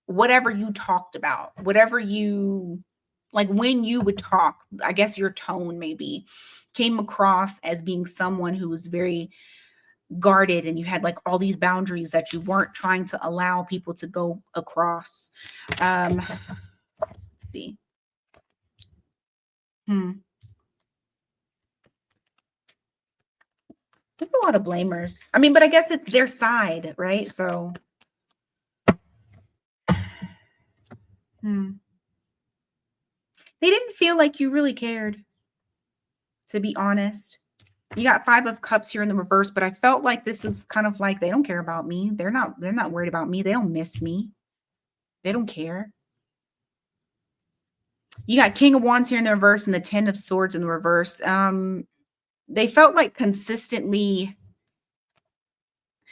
whatever you talked about, whatever you, like when you would talk, I guess your tone maybe came across as being someone who was very guarded, and you had like all these boundaries that you weren't trying to allow people to go across. Let's see. There's a lot of blamers. I mean, but I guess it's their side, right? So, they didn't feel like you really cared, to be honest. You got 5 of Cups here in the reverse, but I felt like this was kind of like they don't care about me. They're not worried about me. They don't miss me. They don't care. You got King of Wands here in the reverse and the 10 of Swords in the reverse. They felt like consistently,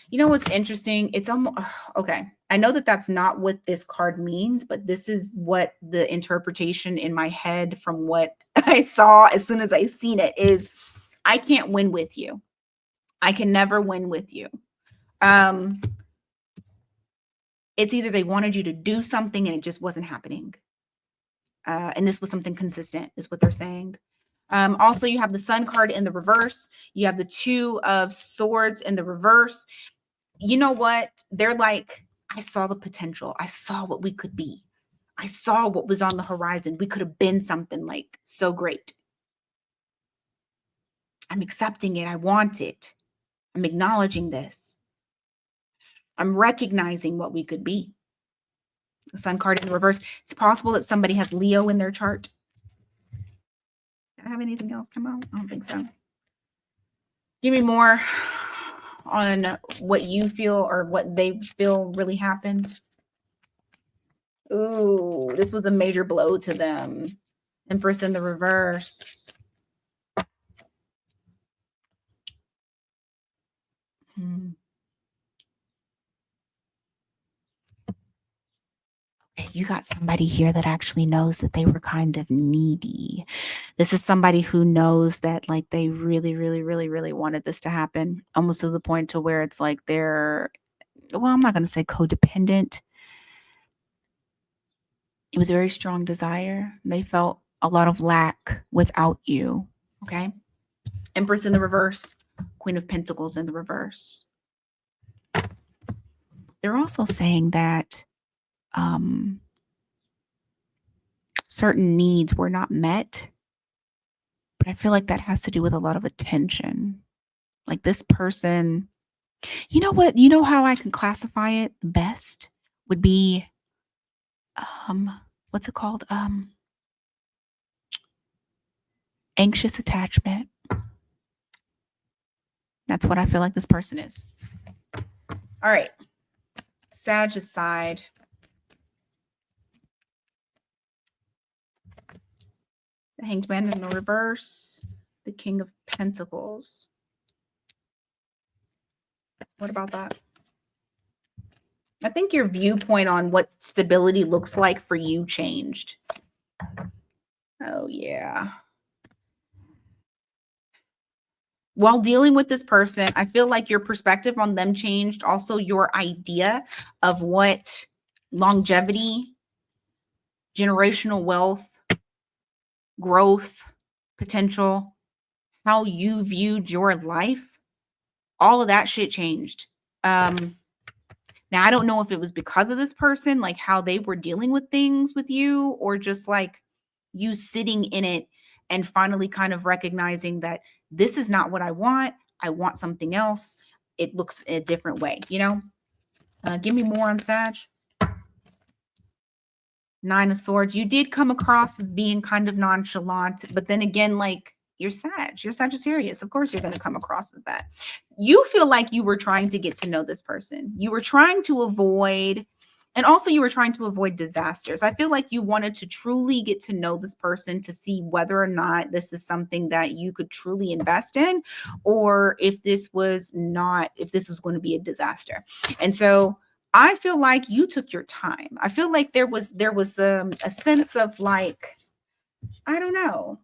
you know what's interesting? It's almost okay. I know that that's not what this card means, but this is what the interpretation in my head from what I saw as soon as I seen it is. I can't win with you. I can never win with you. It's either they wanted you to do something and it just wasn't happening. And this was something consistent, is what they're saying. Also, you have the Sun card in the reverse. You have the 2 of Swords in the reverse. You know what? They're like, I saw the potential. I saw what we could be. I saw what was on the horizon. We could have been something like so great. I'm accepting it. I want it. I'm acknowledging this. I'm recognizing what we could be. The Sun card in the reverse. It's possible that somebody has Leo in their chart. Did I have anything else come out? I don't think so. Give me more on what you feel or what they feel really happened. Ooh, this was a major blow to them. Empress in the reverse. You got somebody here that actually knows that they were kind of needy. This is somebody who knows that like they really, really, really, really wanted this to happen, almost to the point to where it's like they're, well, I'm not going to say codependent. It was a very strong desire. They felt a lot of lack without you. Okay. Empress in the reverse, Queen of Pentacles in the reverse. They're also saying that certain needs were not met, but I feel like that has to do with a lot of attention. Like this person, you know what? You know how I can classify it best would be, what's it called? Anxious attachment. That's what I feel like this person is. All right. Sag's side. The Hanged Man in the reverse. The King of Pentacles. What about that? I think your viewpoint on what stability looks like for you changed. Oh, yeah. While dealing with this person, I feel like your perspective on them changed. Also, your idea of what longevity, generational wealth, growth, potential, how you viewed your life, all of that shit changed. Um, Now, I don't know if it was because of this person, like how they were dealing with things with you, or just like you sitting in it and finally kind of recognizing that this is not what I want. I want something else. It looks a different way, you know? Give me more on Sag. Nine of Swords. You did come across as being kind of nonchalant, but then again, like you're Sagittarius. Of course, you're going to come across as that. You feel like you were trying to get to know this person. You were trying to avoid, and also you were trying to avoid disasters. I feel like you wanted to truly get to know this person to see whether or not this is something that you could truly invest in, or if this was not, if this was going to be a disaster. And so I feel like you took your time. I feel like there was a sense of like, I don't know,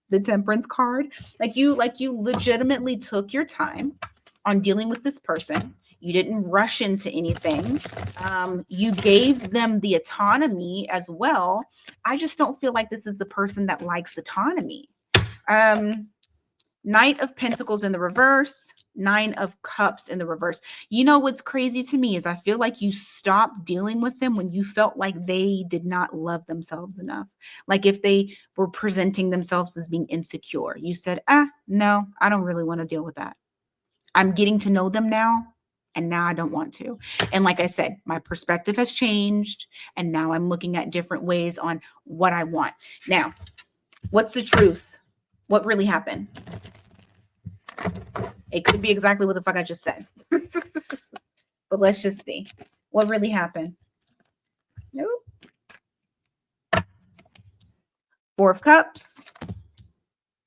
the Temperance card. Like you legitimately took your time on dealing with this person. You didn't rush into anything. You gave them the autonomy as well. I just don't feel like this is the person that likes autonomy. Um, Knight of Pentacles in the reverse, Nine of Cups in the reverse. You know what's crazy to me is I feel like you stopped dealing with them when you felt like they did not love themselves enough. Like if they were presenting themselves as being insecure, you said, no, I don't really want to deal with that. I'm getting to know them now, and now I don't want to. And like I said, my perspective has changed, and now I'm looking at different ways on what I want. Now, what's the truth? What really happened? It could be exactly what the fuck I just said. But let's just see. What really happened? Nope. Four of Cups.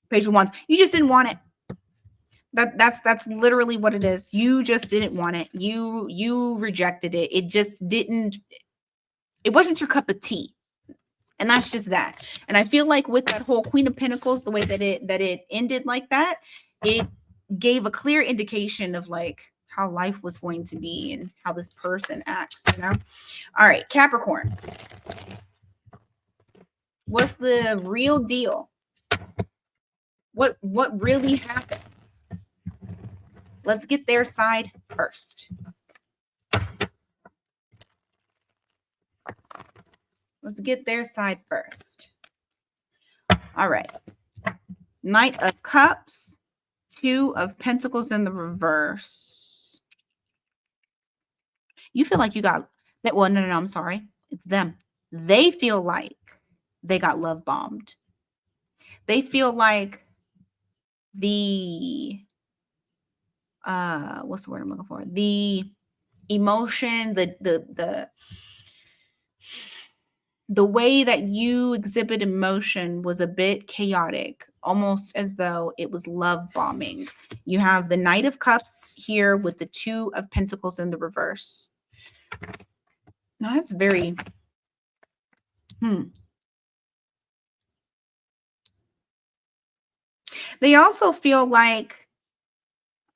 Page of Wands. You just didn't want it. That's literally what it is. You just didn't want it. You rejected it. It just didn't, it wasn't your cup of tea. And that's just that. And I feel like with that whole Queen of Pentacles, the way that it ended like that, it gave a clear indication of like how life was going to be and how this person acts, you know? All right, Capricorn. What's the real deal? What really happened? Let's get their side first. Let's get their side first. All right. Knight of Cups, Two of Pentacles in the reverse. You feel like you got that. Well, no, I'm sorry. It's them. They feel like they got love bombed. They feel like the what's the word I'm looking for? The emotion, the way that you exhibit emotion was a bit chaotic, almost as though it was love bombing. You have the Knight of Cups here with the Two of Pentacles in the reverse. Now that's very They also feel like,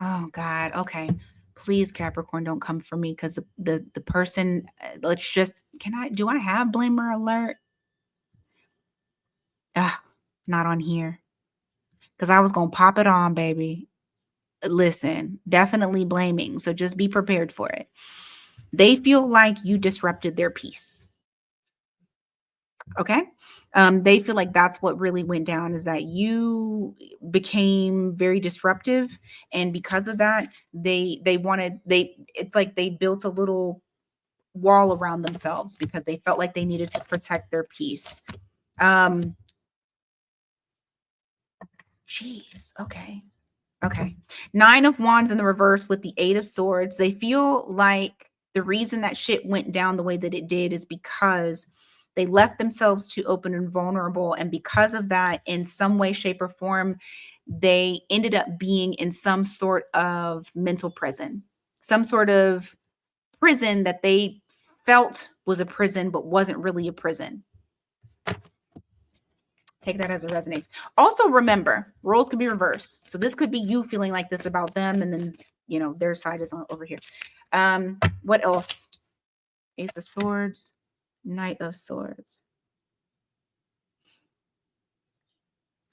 oh God, okay. Please, Capricorn, don't come for me because the person, let's just, do I have blamer alert? Not on here. Because I was going to pop it on, baby. Listen, definitely blaming. So just be prepared for it. They feel like you disrupted their peace. Okay. They feel like that's what really went down, is that you became very disruptive. And because of that, it's like they built a little wall around themselves because they felt like they needed to protect their peace. Jeez. Okay. Okay. Nine of Wands in the reverse with the Eight of Swords. They feel like the reason that shit went down the way that it did is because they left themselves too open and vulnerable. And because of that, in some way, shape, or form, they ended up being in some sort of mental prison. some sort of prison that they felt was a prison but wasn't really a prison. Take that as it resonates. Also, remember, roles can be reversed. So this could be you feeling like this about them, and then their side is over here. What else? Eight of Swords, Knight of Swords.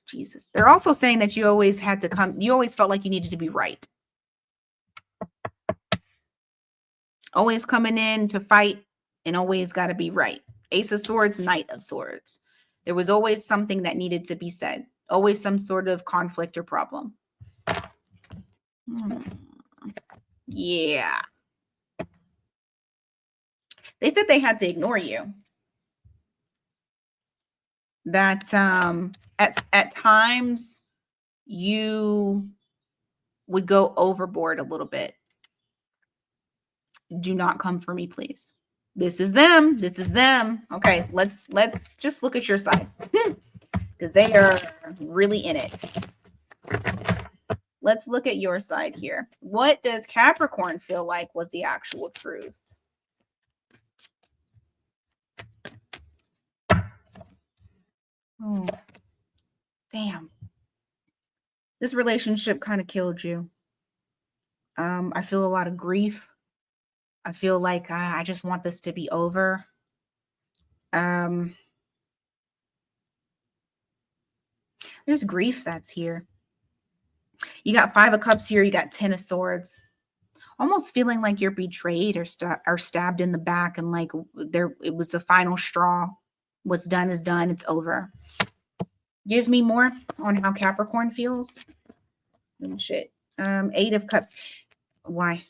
Jesus. They're also saying that you always felt like you needed to be right. Always coming in to fight and always got to be right. Ace of Swords, Knight of Swords. There was always something that needed to be said. Always some sort of conflict or problem. Yeah. They said they had to ignore you. That at times you would go overboard a little bit. Do not come for me, please. This is them. This is them. Okay, let's just look at your side because they are really in it. Let's look at your side here. What does Capricorn feel like was the actual truth? Oh, damn. This relationship kind of killed you. I feel a lot of grief. I feel like I just want this to be over. There's grief that's here. You got 5 of Cups here. You got 10 of Swords. Almost feeling like you're betrayed or stabbed in the back, and like it was the final straw. What's done is done. It's over. Give me more on how Capricorn feels. Oh, shit. 8 of Cups. Why?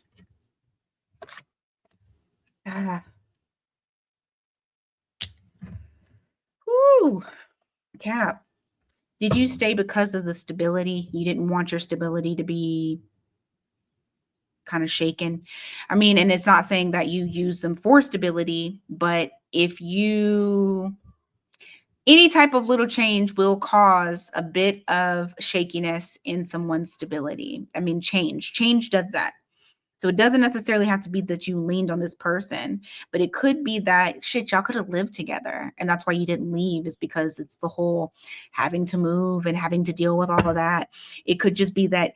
Whoo. Cap. Did you stay because of the stability? You didn't want your stability to be kind of shaken. I mean, and it's not saying that you use them for stability, but if any type of little change will cause a bit of shakiness in someone's stability. I mean, change does that. So it doesn't necessarily have to be that you leaned on this person, but it could be that shit, y'all could have lived together. And that's why you didn't leave, is because it's the whole having to move and having to deal with all of that. It could just be that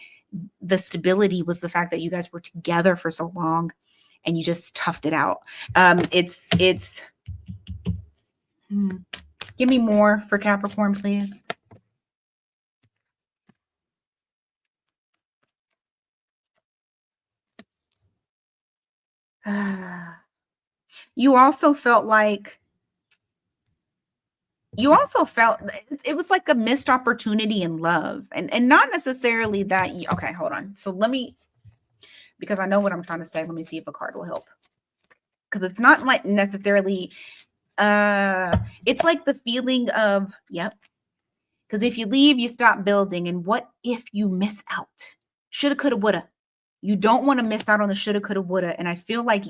the stability was the fact that you guys were together for so long and you just toughed it out. Give me more for Capricorn, please. You also felt it was like a missed opportunity in love, and not necessarily that okay, hold on. So because I know what I'm trying to say, let me see if a card will help. Because it's not like necessarily it's like the feeling of, yep. Because if you leave, you stop building. And what if you miss out? Shoulda, coulda, woulda. You don't want to miss out on the shoulda, coulda, woulda. And I feel like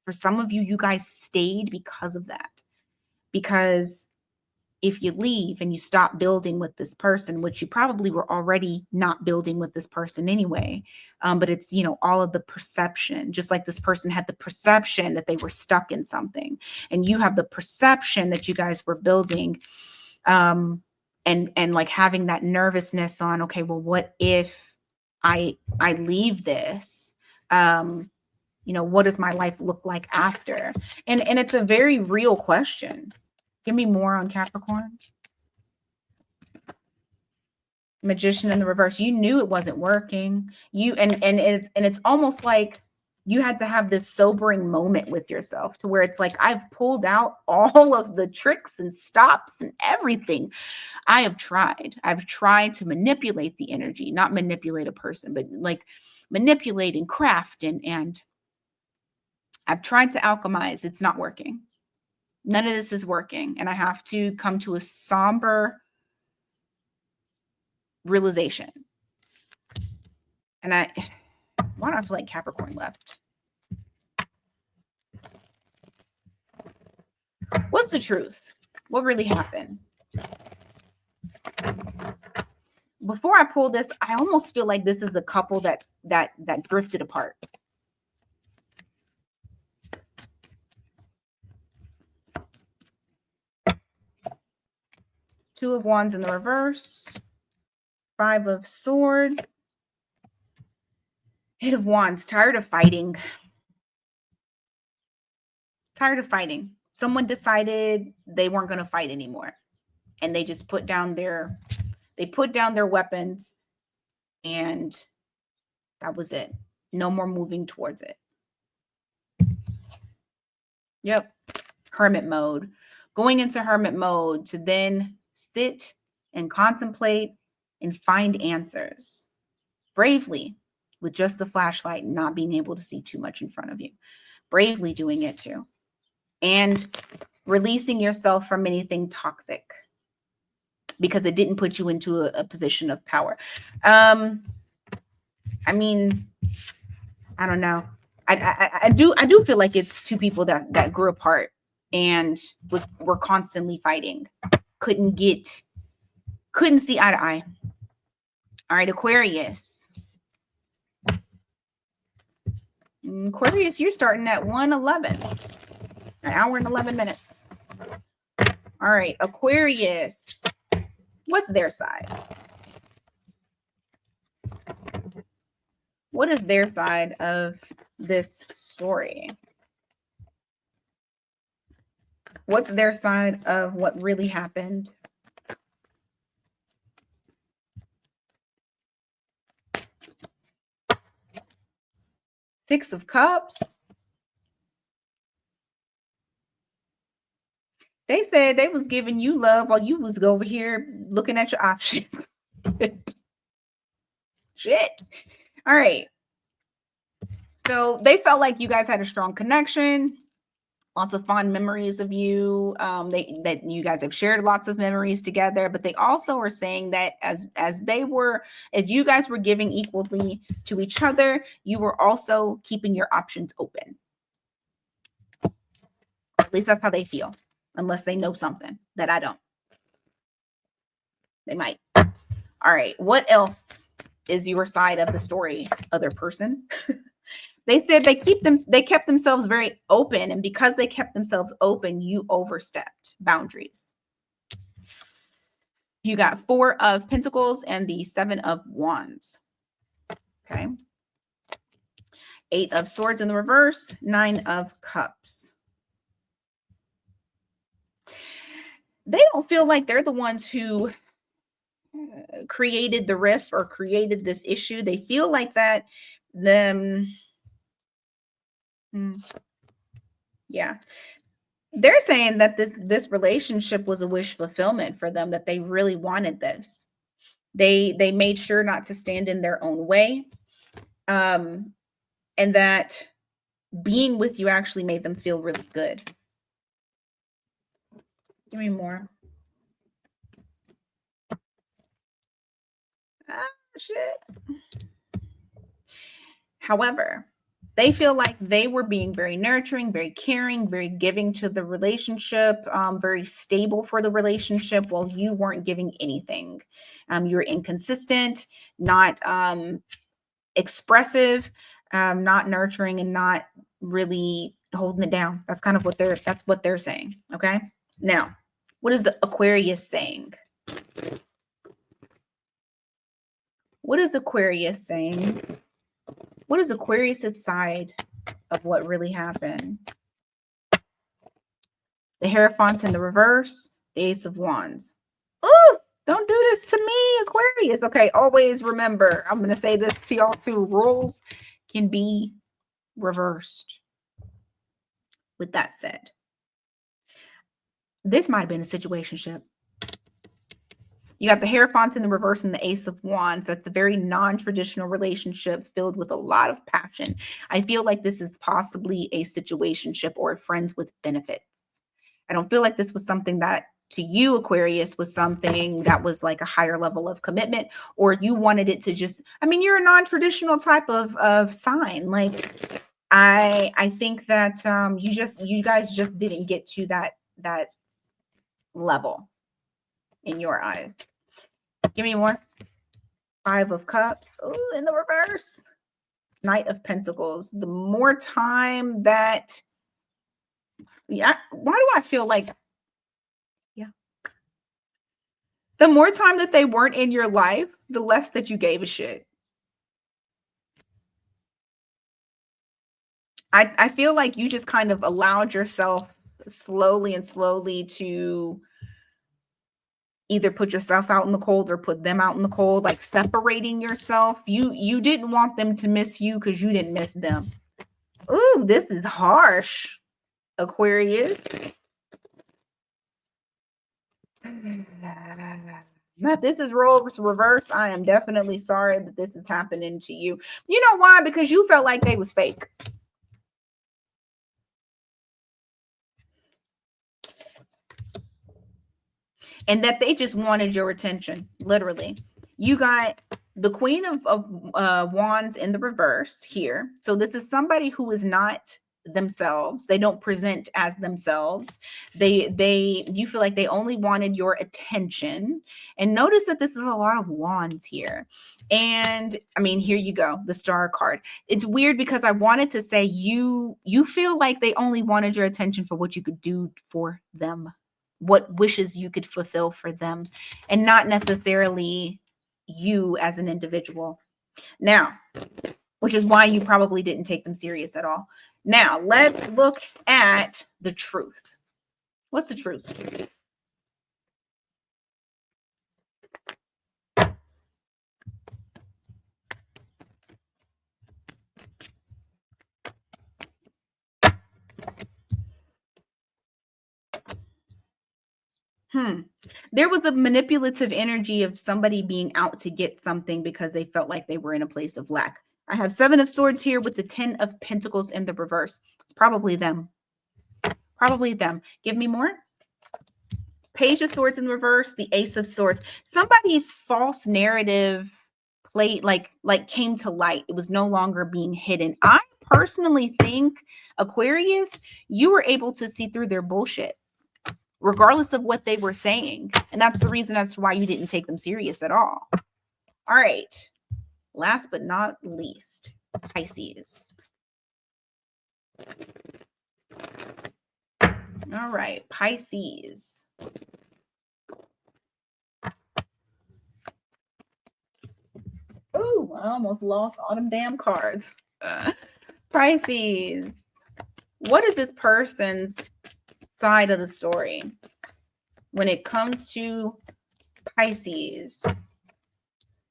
for some of you, you guys stayed because of that. Because if you leave and you stop building with this person, which you probably were already not building with this person anyway, but it's, all of the perception, just like this person had the perception that they were stuck in something, and you have the perception that you guys were building, and like having that nervousness on, okay, well, what if I leave this? What does my life look like after? And it's a very real question. Give me more on Capricorn. Magician in the reverse. You knew it wasn't working. It's almost like you had to have this sobering moment with yourself to where it's like, I've pulled out all of the tricks and stops and everything. I've tried to manipulate the energy, not manipulate a person, but like manipulate and craft and I've tried to alchemize. It's not working. None of this is working. And I have to come to a somber realization. And why do I feel like Capricorn left? What's the truth? What really happened? Before I pull this, I almost feel like this is the couple that drifted apart. Two of Wands in the reverse. Five of Swords. Eight of Wands. Tired of fighting. Tired of fighting. Someone decided they weren't going to fight anymore. And they just put down their weapons, and that was it. No more moving towards it. Yep. Hermit mode. Going into hermit mode to then sit and contemplate and find answers bravely with just the flashlight, not being able to see too much in front of you. Bravely doing it too. And releasing yourself from anything toxic because it didn't put you into a position of power. I mean, I don't know. I do feel like it's two people that grew apart and were constantly fighting. Couldn't see eye to eye. All right, Aquarius. Aquarius, you're starting at 1:11. An hour and 11 minutes. All right, Aquarius. What's their side? What is their side of this story? What's their side of what really happened? Six of Cups. They said they was giving you love while you was over here looking at your options. Shit. All right. So they felt like you guys had a strong connection, lots of fond memories of you. That you guys have shared lots of memories together, but they also are saying that as you guys were giving equally to each other, you were also keeping your options open. At least that's how they feel, unless they know something that I don't. They might. All right. What else is your side of the story, other person? They said they kept themselves very open, and because they kept themselves open, you overstepped boundaries. You got Four of Pentacles and the Seven of Wands. Okay. Eight of Swords in the reverse, Nine of Cups. They don't feel like they're the ones who created the rift or created this issue. They feel like that yeah. They're saying that this relationship was a wish fulfillment for them, that they really wanted this. They made sure not to stand in their own way. And that being with you actually made them feel really good. Give me more. Shit. However, they feel like they were being very nurturing, very caring, very giving to the relationship, very stable for the relationship, while you weren't giving anything. You were inconsistent, not expressive, not nurturing, and not really holding it down. That's kind of what they're saying. Okay. Now, what is the Aquarius saying? What is Aquarius saying? What is Aquarius' side of what really happened? The Hierophant in the reverse, the Ace of Wands. Ooh, don't do this to me, Aquarius. Okay, always remember, I'm going to say this to y'all too. Roles can be reversed. With that said, this might have been a situationship. You got the Hierophant in the reverse and the Ace of Wands. That's a very non-traditional relationship filled with a lot of passion. I feel like this is possibly a situationship or a friends with benefits. I don't feel like this was something that to you, Aquarius, was something that was like a higher level of commitment, or you wanted it to just, I mean, you're a non-traditional type of sign. Like I think that you guys just didn't get to that level in your eyes. Give me more. Five of Cups. Oh, in the reverse. Knight of Pentacles. The more time that, yeah, why do I feel like, yeah. The more time that they weren't in your life, the less that you gave a shit. I feel like you just kind of allowed yourself slowly and slowly to either put yourself out in the cold or put them out in the cold, like separating yourself. You didn't want them to miss you because you didn't miss them. Ooh, this is harsh, Aquarius. Now, if this is roles reverse, I am definitely sorry that this is happening to you. You know why? Because you felt like they was fake. And that they just wanted your attention, literally. You got the Queen of Wands in the reverse here. So this is somebody who is not themselves. They don't present as themselves. You feel like they only wanted your attention. And notice that this is a lot of wands here. And I mean, here you go, the Star card. It's weird because I wanted to say you feel like they only wanted your attention for what you could do for them, what wishes you could fulfill for them, and not necessarily you as an individual. Now, which is why you probably didn't take them serious at all. Now, let's look at the truth. What's the truth? There was a manipulative energy of somebody being out to get something because they felt like they were in a place of lack. I have 7 of Swords here with the 10 of Pentacles in the reverse. It's probably them. Probably them. Give me more. Page of Swords in reverse, the Ace of Swords. Somebody's false narrative played like came to light. It was no longer being hidden. I personally think, Aquarius, you were able to see through their bullshit, regardless of what they were saying. And that's the reason as to why you didn't take them serious at all. All right. Last but not least, Pisces. All right, Pisces. Ooh, I almost lost all them damn cards. Pisces. What is this person's side of the story when it comes to Pisces?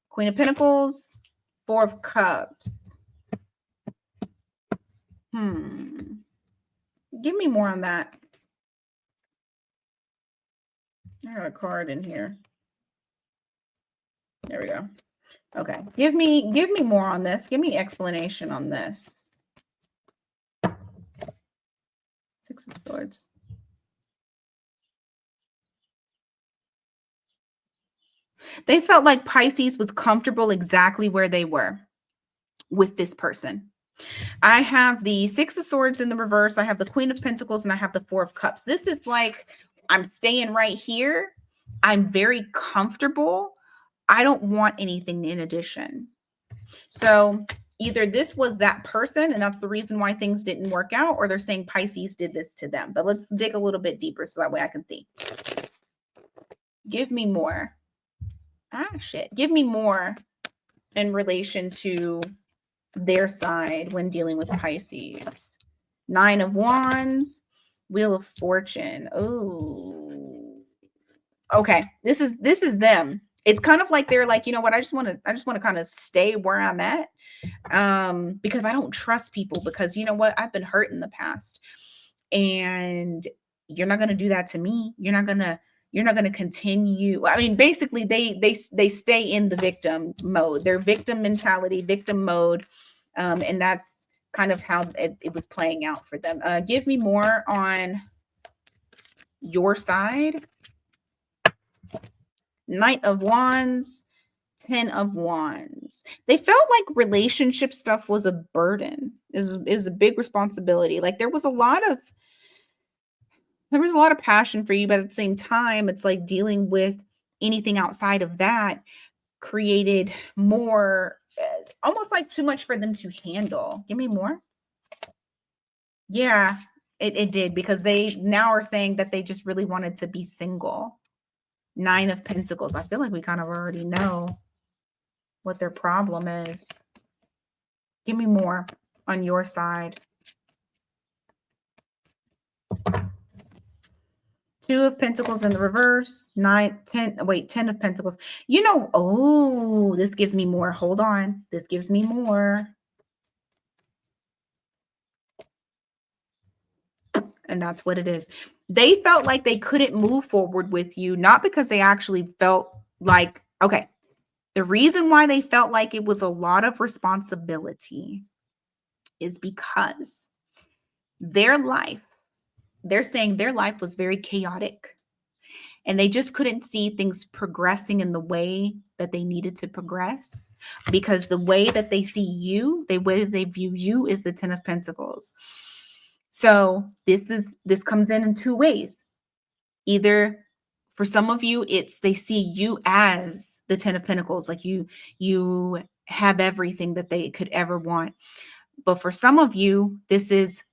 Queen of Pentacles, 4 of Cups. Give me more on that. I got a card in here. There we go. Okay. Give me more on this. Give me explanation on this. 6 of Swords. They felt like Pisces was comfortable exactly where they were with this person. I have the 6 of Swords in the reverse. I have the Queen of Pentacles, and I have the 4 of Cups. This is like, I'm staying right here. I'm very comfortable. I don't want anything in addition. So either this was that person, and that's the reason why things didn't work out, or they're saying Pisces did this to them. But let's dig a little bit deeper so that way I can see. Give me more. Give me more in relation to their side when dealing with Pisces. 9 of Wands, Wheel of Fortune. Oh, okay. This is them. It's kind of like they're like, you know what? I just want to kind of stay where I'm at, because I don't trust people, because you know what? I've been hurt in the past, and you're not going to do that to me. You're not going to continue. I mean, basically they stay in the victim mode, their victim mentality, victim mode. And that's kind of how it was playing out for them. Give me more on your side. Knight of Wands, 10 of Wands. They felt like relationship stuff was a burden, is a big responsibility. Like there was a lot of passion for you, but at the same time, it's like dealing with anything outside of that created more, almost like too much for them to handle. Give me more. Yeah, it did, because they now are saying that they just really wanted to be single. Nine of Pentacles. I feel like we kind of already know what their problem is. Give me more on your side. Two of Pentacles in the reverse. 10 of Pentacles. You know, oh, this gives me more. Hold on. This gives me more. And that's what it is. They felt like they couldn't move forward with you, not because they actually felt like, okay, the reason why they felt like it was a lot of responsibility is because their life, they're saying their life was very chaotic and they just couldn't see things progressing in the way that they needed to progress, because the way that they see you, the way that they view you is the 10 of Pentacles. So this comes in two ways. Either for some of you, it's they see you as the 10 of Pentacles, like you have everything that they could ever want. But for some of you, this is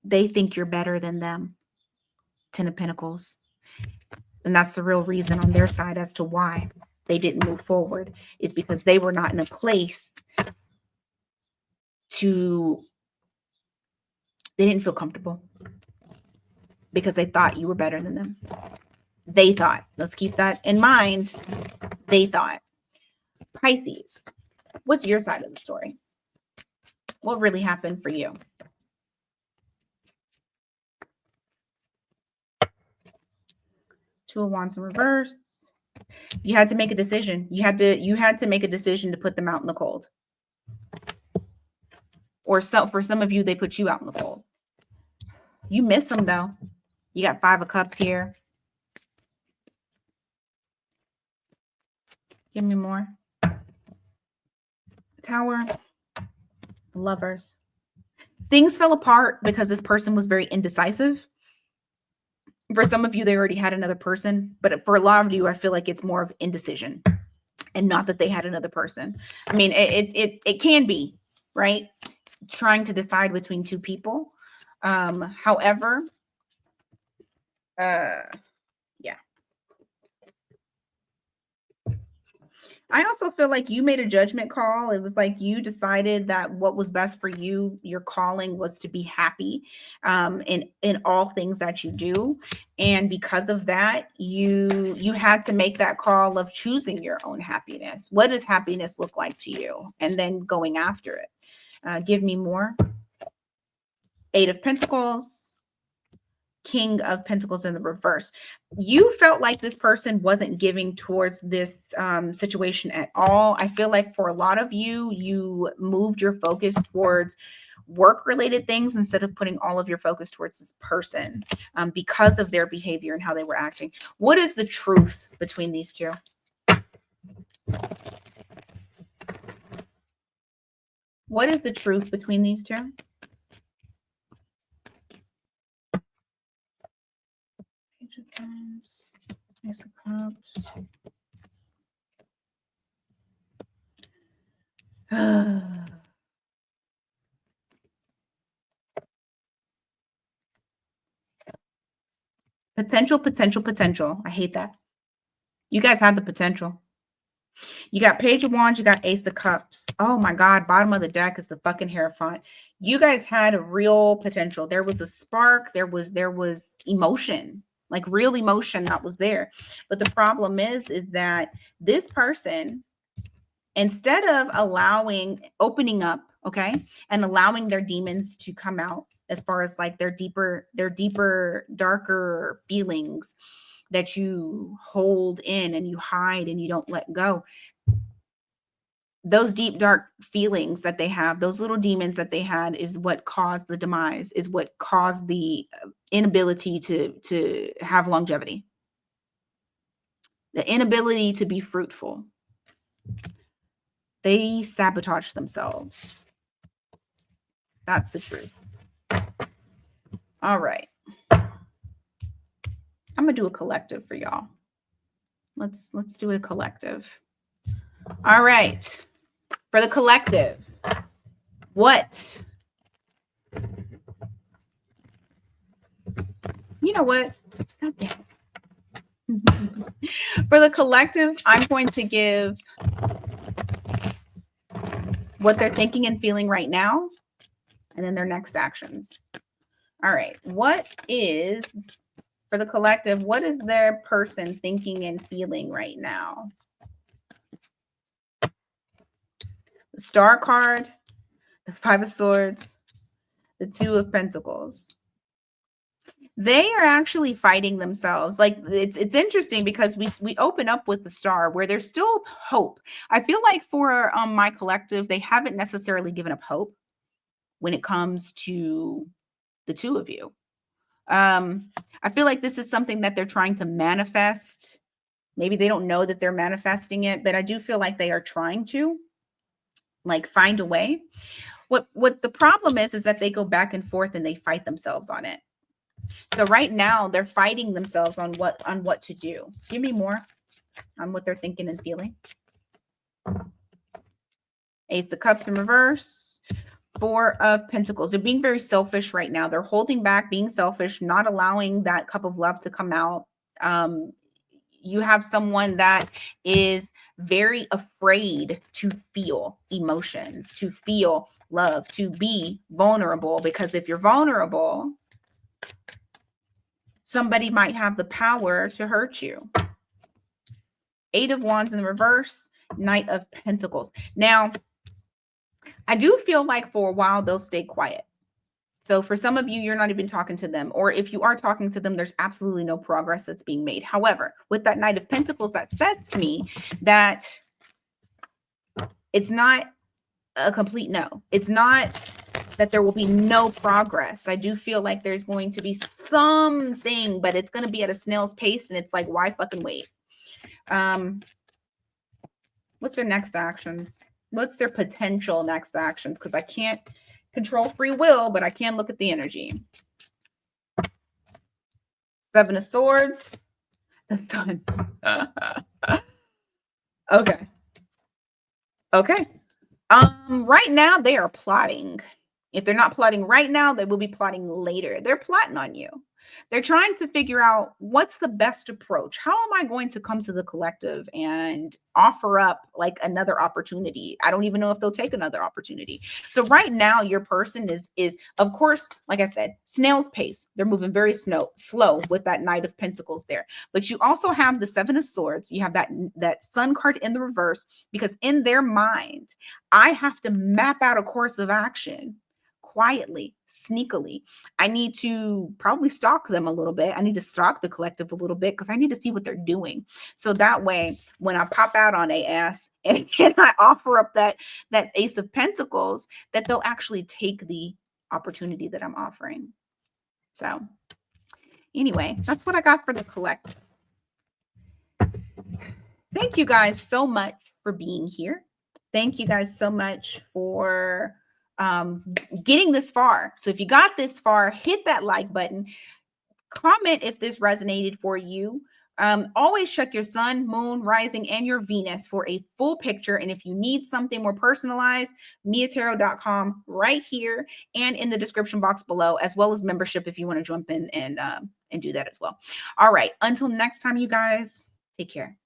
they think you're better than them. 10 of Pentacles. And that's the real reason on their side as to why they didn't move forward, is because they were not in a place they didn't feel comfortable because they thought you were better than them. They thought, let's keep that in mind. They thought. Pisces, what's your side of the story? What really happened for you? Two of Wands in reverse. You had to make a decision. You had to make a decision to put them out in the cold. Or so for some of you, they put you out in the cold. You miss them though. You got 5 of Cups here. Give me more. Tower. Lovers. Things fell apart because this person was very indecisive. For some of you, they already had another person, but for a lot of you, I feel like it's more of indecision and not that they had another person. I mean, it can be, right? Trying to decide between two people. However, yeah. I also feel like you made a judgment call. It was like you decided that what was best for you, your calling was to be happy in all things that you do. And because of that, you had to make that call of choosing your own happiness. What does happiness look like to you? And then going after it. Give me more. 8 of Pentacles. King of Pentacles in the reverse. You felt like this person wasn't giving towards this situation at all. I feel like for a lot of you, you moved your focus towards work-related things instead of putting all of your focus towards this person because of their behavior and how they were acting. What is the truth between these two? What is the truth between these two? Ace of Cups. Potential. I hate that. You guys had the potential. You got Page of Wands, you got Ace of Cups. Oh my God, bottom of the deck is the fucking Hierophant. You guys had a real potential. There was a spark. There was emotion, like real emotion that was there. But the problem is that this person, instead of opening up, okay, and allowing their demons to come out, as far as like their deeper, darker feelings that you hold in and you hide and you don't let go. Those deep, dark feelings that they have, those little demons that they had, is what caused the demise, is what caused the inability to have longevity, the inability to be fruitful. They sabotage themselves. That's the truth. All right. I'm gonna do a collective for y'all. Let's do a collective. All right. For the collective, what? You know what? God damn it. For the collective, I'm going to give what they're thinking and feeling right now, and then their next actions. All right. What is, for the collective, what is their person thinking and feeling right now? The Star card, the Five of Swords, the Two of Pentacles. They are actually fighting themselves. Like it's interesting because we open up with the Star where there's still hope. I feel like for my collective, they haven't necessarily given up hope when it comes to the two of you. I feel like this is something that they're trying to manifest. Maybe they don't know that they're manifesting it, but I do feel like they are trying to like find a way. What the problem is that they go back and forth and they fight themselves on it. So right now they're fighting themselves on what to do. Give me more on what they're thinking and feeling. Ace of Cups in reverse. Four of Pentacles. They're being very selfish right now. They're holding back, being selfish, not allowing that cup of love to come out. You have someone that is very afraid to feel emotions, to feel love, to be vulnerable, because if you're vulnerable, somebody might have the power to hurt you. Eight of Wands in the reverse, Knight of Pentacles. Now, I do feel like for a while they'll stay quiet. So for some of you, you're not even talking to them. Or if you are talking to them, there's absolutely no progress that's being made. However, with that Knight of Pentacles, that says to me that it's not a complete no. It's not that there will be no progress. I do feel like there's going to be something, but it's going to be at a snail's pace. And it's like, why fucking wait? What's their next actions? What's their potential next actions? Because I can't control free will, but I can look at the energy. Seven of Swords. That's done. Okay. Okay. Right now they are plotting. If they're not plotting right now, they will be plotting later. They're plotting on you. They're trying to figure out what's the best approach. How am I going to come to the collective and offer up like another opportunity? I don't even know if they'll take another opportunity. So right now, your person is of course, like I said, snail's pace. They're moving very slow with that Knight of Pentacles there. But you also have the Seven of Swords. You have that Sun card in the reverse, because in their mind, I have to map out a course of action quietly, sneakily. I need to probably stalk them a little bit. I need to stalk the collective a little bit because I need to see what they're doing. So that way, when I pop out on a ass and I offer up that Ace of Pentacles, that they'll actually take the opportunity that I'm offering. So anyway, that's what I got for the collective. Thank you guys so much for being here. Thank you guys so much for getting this far. So if you got this far, hit that like button. Comment if this resonated for you. Always check your sun, moon, rising, and your Venus for a full picture. And if you need something more personalized, miatarot.com right here and in the description box below, as well as membership if you want to jump in and do that as well. All right. Until next time, you guys, take care.